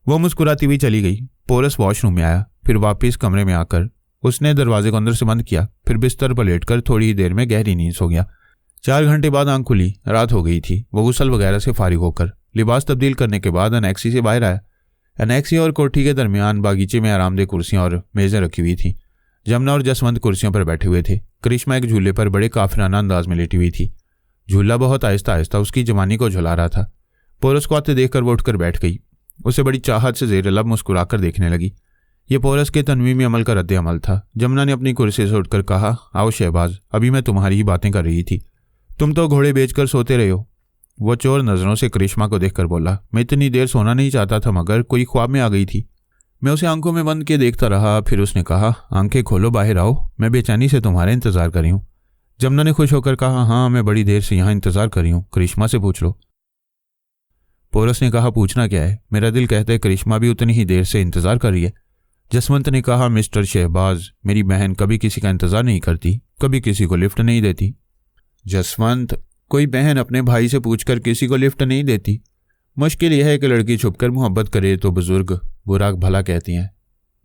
वो मुस्कुराती हुई चली गई। पोरस वॉशरूम में आया, फिर वापस कमरे में आकर उसने दरवाजे को अंदर से बंद किया, फिर बिस्तर पर लेटकर थोड़ी ही देर में गहरी नींद सो गया। 4 घंटे बाद आंख खुली। रात हो गई थी। वो गुसल वगैरह से फारिग होकर लिबास तब्दील करने के बाद अनेक्सी से बाहर आया। अनेक्सी और कोठी के दरमियान बागीचे में आरामदेह कुर्सियां और मेजें रखी हुई थी। जमुना और जसवंत कुर्सियों पर बैठे हुए थे। करिश्मा एक झूले पर बड़े काफिराना अंदाज में लेटी हुई थी। झूला बहुत आहिस्ता आहिस्ता उसकी जवानी को झुला रहा था। पोरस को आते देखकर वो उठकर बैठ गई। उसे बड़ी चाहत से ज़ेर लब मुस्कुराकर देखने लगी। ये पोरस के तन्वीमी अमल का रद्द अमल था। जमुना ने अपनी कुर्सी से उठकर कहा, आओ शहबाज, अभी मैं तुम्हारी ही बातें कर रही थी। तुम तो घोड़े बेचकर सोते रहे हो। वो चोर नजरों से करिश्मा को देखकर बोला, मैं इतनी देर सोना नहीं चाहता था, मगर कोई ख्वाब में आ गई थी। मैं उसे आंखों में बंद के देखता रहा। फिर उसने कहा, आंखें खोलो, बाहर आओ, मैं बेचैनी से तुम्हारा इंतजार कर रही हूँ। जमुना ने खुश होकर कहा, हाँ, मैं बड़ी देर से यहाँ इंतजार कर रही हूँ, करिश्मा से पूछ लो। पोरस ने कहा, पूछना क्या है? मेरा दिल कहता है करिश्मा भी उतनी ही देर से इंतजार कर रही है। जसवंत ने कहा, मिस्टर शहबाज, मेरी बहन कभी किसी का इंतजार नहीं करती, कभी किसी को लिफ्ट नहीं देती। जसवंत, कोई बहन अपने भाई से पूछकर किसी को लिफ्ट नहीं देती। मुश्किल यह है कि लड़की छुपकर मोहब्बत करे तो बुजुर्ग बुरा भला कहती हैं,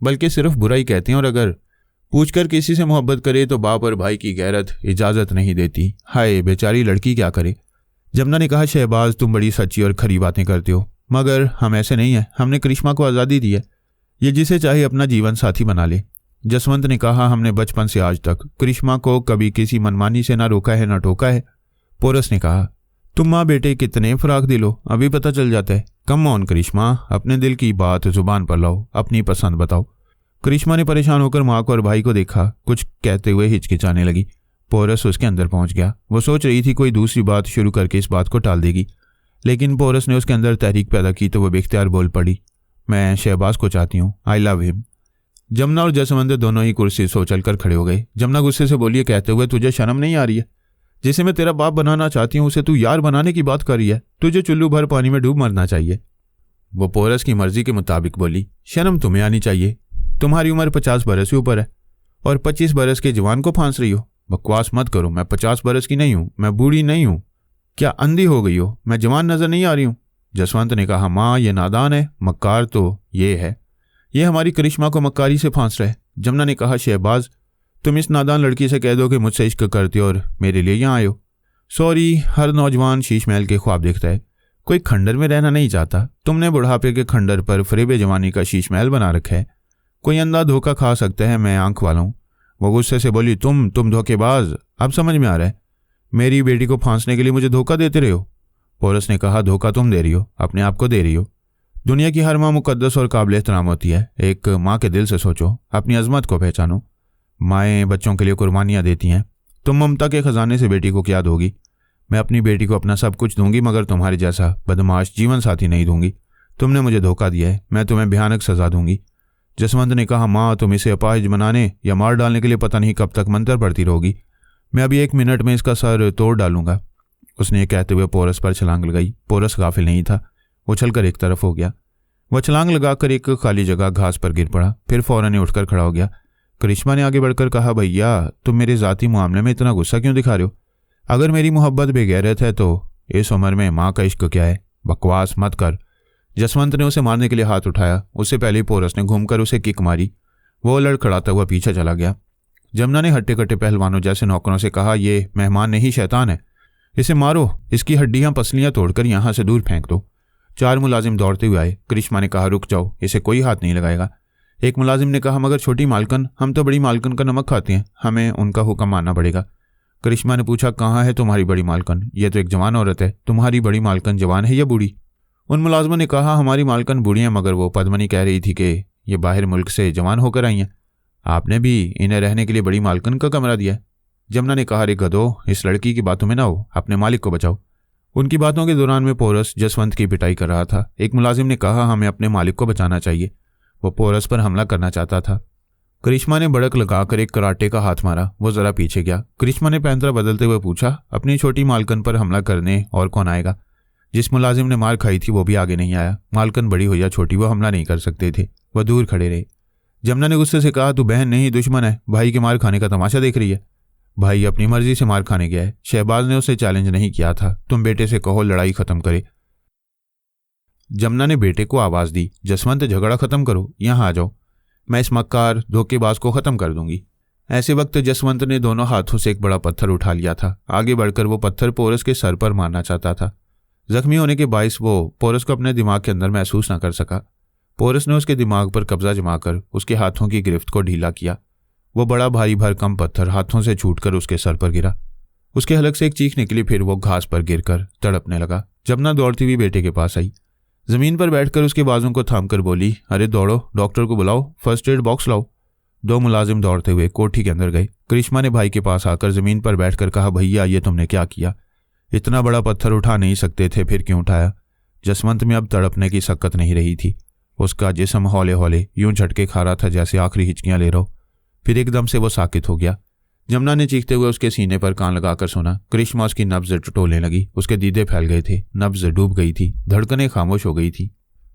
बल्कि सिर्फ बुरा ही कहती हैं, और अगर पूछकर किसी से मोहब्बत करे तो बाप और भाई की गैरत इजाज़त नहीं देती। हाय, बेचारी लड़की क्या करे। जमुना ने कहा, शहबाज, तुम बड़ी सच्ची और खरी बातें करते हो, मगर हम ऐसे नहीं हैं। हमने करिश्मा को आज़ादी दी है, ये जिसे चाहे अपना जीवन साथी बना ले। जसवंत ने कहा, हमने बचपन से आज तक करिश्मा को कभी किसी मनमानी से ना रोका है ना टोका है। पोरस ने कहा, तुम माँ बेटे कितने फराक दिल हो, अभी पता चल जाता है। कम ऑन करिश्मा, अपने दिल की बात जुबान पर लाओ, अपनी पसंद बताओ। करिश्मा ने परेशान होकर माँ को और भाई को देखा, कुछ कहते हुए हिचकिचाने लगी। पोरस उसके अंदर पहुंच गया। वो सोच रही थी कोई दूसरी बात शुरू करके इस बात को टाल देगी, लेकिन पोरस ने उसके अंदर तहरीक पैदा की तो वो बेख्तियार बोल पड़ी, मैं शहबाज को चाहती हूँ, आई लव हिम। जमुना और जसवंत दोनों ही कुर्सी से उछलकर खड़े हो गए। जमुना गुस्से से बोली, कहते हुए, तुझे शर्म नहीं आ रही है? जिसे मैं तेरा बाप बनाना चाहती हूँ उसे तू यार बनाने की बात कर रही है। तुझे चुल्लू भर पानी में डूब मरना चाहिए। वो पोरस की मर्जी के मुताबिक बोली, शर्म तुम्हें आनी चाहिए। तुम्हारी उम्र 50 बरस से ऊपर है और 25 बरस के जवान को फांस रही हो। बकवास मत करो, मैं 50 बरस की नहीं हूँ, मैं बूढ़ी नहीं हूँ। क्या अंधी हो गई हो? मैं जवान नजर नहीं आ रही हूँ? जसवंत ने कहा, माँ, ये नादान है, मक्कार तो ये है, ये हमारी करिश्मा को मक्कारी से फांस रहे। जमुना ने कहा, शहबाज, तुम इस नादान लड़की से कह दो कि मुझसे इश्क करती हो और मेरे लिए यहाँ आए हो। सॉरी, हर नौजवान शीश महल के ख्वाब देखता है, कोई खंडर में रहना नहीं चाहता। तुमने बुढ़ापे के खंडर पर फरेबे जवानी का शीश महल बना रखा है। कोई अंधा धोखा खा सकता है, मैं आंख वाला हूँ। वो गुस्से से बोली, तुम धोखेबाज। अब समझ में आ रहा है, मेरी बेटी को फांसने के लिए मुझे धोखा देते रहे हो। पोरस ने कहा, धोखा तुम दे रही हो, अपने आप को दे रही हो। दुनिया की हर माँ मुकद्दस और काबिल एहतराम होती है। एक माँ के दिल से सोचो, अपनी अजमत को पहचानो। माएँ बच्चों के लिए कुर्बानियाँ देती हैं। तुम ममता के खजाने से बेटी को क्या दोगी? मैं अपनी बेटी को अपना सब कुछ दूंगी, मगर तुम्हारे जैसा बदमाश जीवन साथी नहीं दूंगी। तुमने मुझे धोखा दिया है, मैं तुम्हें भयानक सजा दूंगी। जसवंत ने कहा, माँ, तुम इसे अपाहिज बनाने या मार डालने के लिए पता नहीं कब तक मंत्र पढ़ती रहोगी। मैं अभी 1 मिनट में इसका सर तोड़ डालूंगा। उसने कहते हुए पोरस पर छलांग लगाई। पोरस गाफिल नहीं था, उछलकर एक तरफ हो गया। वह छलांग लगाकर एक खाली जगह घास पर गिर पड़ा, फिर फौरन उठकर खड़ा हो गया। करिश्मा ने आगे बढ़कर कहा, भैया, तुम मेरे ज़ाती मामले में इतना गुस्सा क्यों दिखा रहे हो? अगर मेरी मोहब्बत बेगैरत है तो इस उम्र में माँ का इश्क क्या है? बकवास मत कर। जसवंत ने उसे मारने के लिए हाथ उठाया। उससे पहले ही पोरस ने घूमकर उसे किक मारी। वो लड़खड़ाता हुआ पीछे चला गया। जमुना ने हट्टे कट्टे पहलवानों जैसे नौकरों से कहा, ये मेहमान नहीं शैतान है, इसे मारो, इसकी हड्डियां पसलियां तोड़कर यहां से दूर फेंक दो। 4 मुलाजिम दौड़ते हुए आए। करिश्मा ने कहा, रुक जाओ, इसे कोई हाथ नहीं लगाएगा। एक मुलाजिम ने कहा, मगर छोटी मालकन, हम तो बड़ी मालकन का नमक खाते हैं, हमें उनका हुक्म मानना पड़ेगा। करिश्मा ने पूछा, कहाँ है तुम्हारी बड़ी मालकन? यह तो एक जवान औरत है। तुम्हारी बड़ी मालकन जवान है या बूढ़ी? उन मुलाजमों ने कहा, हमारी मालकन बूढ़ी है, मगर वो पद्मनी कह रही थी कि ये बाहर मुल्क से जवान होकर आई हैं। आपने भी इन्हें रहने के लिए बड़ी मालकन का कमरा दिया है। जमुना ने कहा, रे गधो, इस लड़की की बातों में ना हो, अपने मालिक को बचाओ। उनकी बातों के दौरान में पोरस जसवंत की पिटाई कर रहा था। एक मुलाजिम ने कहा, हमें अपने मालिक को बचाना चाहिए। वो पोरस पर हमला करना चाहता था। करिश्मा ने बड़क लगाकर एक कराटे का हाथ मारा। वो जरा पीछे गया। करिश्मा ने पैंतरा बदलते हुए पूछा, अपनी छोटी मालकन पर हमला करने और कौन आएगा? जिस मुलाजिम ने मार खाई थी वो भी आगे नहीं आया। मालकन बड़ी हो या छोटी, वो हमला नहीं कर सकते थे। वह दूर खड़े रहे। जमुना ने गुस्से से कहा, तू बहन नहीं दुश्मन है, भाई के मार खाने का तमाशा देख रही है। भाई अपनी मर्जी से मार खाने गया है। शहबाज ने उसे चैलेंज नहीं किया था। तुम बेटे से कहो लड़ाई खत्म करे। जमुना ने बेटे को आवाज दी, जसवंत झगड़ा खत्म करो, यहां आ जाओ, मैं इस मक्कार धोखेबाज को खत्म कर दूंगी। ऐसे वक्त जसवंत ने दोनों हाथों से एक बड़ा पत्थर उठा लिया था। आगे बढ़कर वो पत्थर पोरस के सर पर मारना चाहता था। जख्मी होने के बायस वो पोरस को अपने दिमाग के अंदर महसूस न कर सका। पोरस ने उसके दिमाग पर कब्जा जमाकर उसके हाथों की गिरफ्त को ढीला किया। वो बड़ा भारी भरकम पत्थर हाथों से छूटकर उसके सर पर गिरा। उसके हलक से एक चीख निकली। फिर वो घास पर गिरकर तड़पने लगा। जमुना दौड़ती हुई बेटे के पास आई। जमीन पर बैठकर उसके बाजों को थामकर बोली, अरे दौड़ो, डॉक्टर को बुलाओ, फर्स्ट एड बॉक्स लाओ। 2 मुलाजिम दौड़ते हुए कोठी के अंदर गए। करिश्मा ने भाई के पास आकर जमीन पर बैठकर कहा, भैया ये तुमने क्या किया? इतना बड़ा पत्थर उठा नहीं सकते थे, फिर क्यों उठाया? जसवंत में अब तड़पने की सकत नहीं रही थी। उसका जिस्म हौले हौले यूं झटके खा रहा था जैसे आखिरी हिचकियां ले रहा हो। फिर एकदम से वो साकित हो गया। जमुना ने चीखते हुए उसके सीने पर कान लगाकर सुना। करिश्मा उसकी नब्ज टटोलने लगी। उसके दीदे फैल गए थे, नब्ज डूब गई थी, धड़कनें खामोश हो गई थी।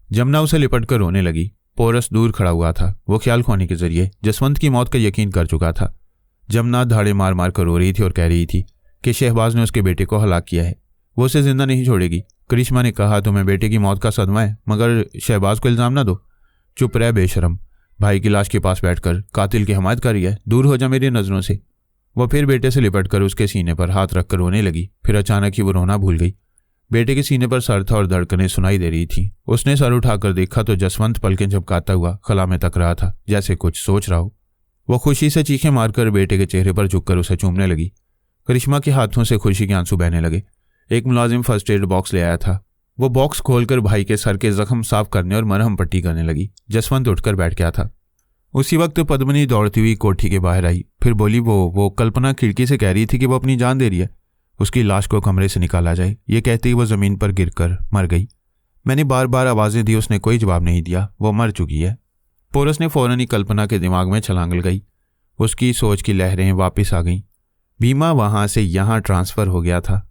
जमुना उसे लिपट कर रोने लगी। पोरस दूर खड़ा हुआ था। वो ख्याल खोने के जरिए जसवंत की मौत का यकीन कर चुका था। जमुना धाड़े मार मार कर रो रही थी और कह रही थी कि शहबाज ने उसके बेटे को हलाक किया है, वो उसे जिंदा नहीं छोड़ेगी। करिश्मा ने कहा, तुम्हें बेटे की मौत का सदमा है, मगर शहबाज को इल्जाम ना दो। चुप रह बेशरम, भाई की लाश के पास बैठकर कातिल की हमायत कर रही है, दूर हो जा मेरी नजरों से। वह फिर बेटे से लिपटकर उसके सीने पर हाथ रखकर रोने लगी। फिर अचानक ही वो रोना भूल गई। बेटे के सीने पर सर था और धड़कनें सुनाई दे रही थी। उसने सर उठाकर देखा तो जसवंत पलकें झपकाता हुआ खला में तक रहा था, जैसे कुछ सोच रहा हो। वो खुशी से चीखें मारकर बेटे के चेहरे पर झुककर उसे चूमने लगी। करिश्मा के हाथों से खुशी के आंसू बहने लगे। एक मुलाजिम फर्स्ट एड बॉक्स ले आया था। वो बॉक्स खोलकर भाई के सर के जख्म साफ करने और मरहम पट्टी करने लगी। जसवंत उठकर बैठ गया था। उसी वक्त पद्मनी दौड़ती हुई कोठी के बाहर आई। फिर बोली, वो कल्पना खिड़की से कह रही थी कि वो अपनी जान दे रही है, उसकी लाश को कमरे से निकाला जाए। ये कहते ही वो जमीन पर गिरकर मर गई। मैंने बार बार आवाजें दी, उसने कोई जवाब नहीं दिया, वो मर चुकी है। पोरस ने फौरन ही कल्पना के दिमाग में छलांग लगाई। उसकी सोच की लहरें वापस आ गईं। बीमा वहां से यहां ट्रांसफर हो गया था।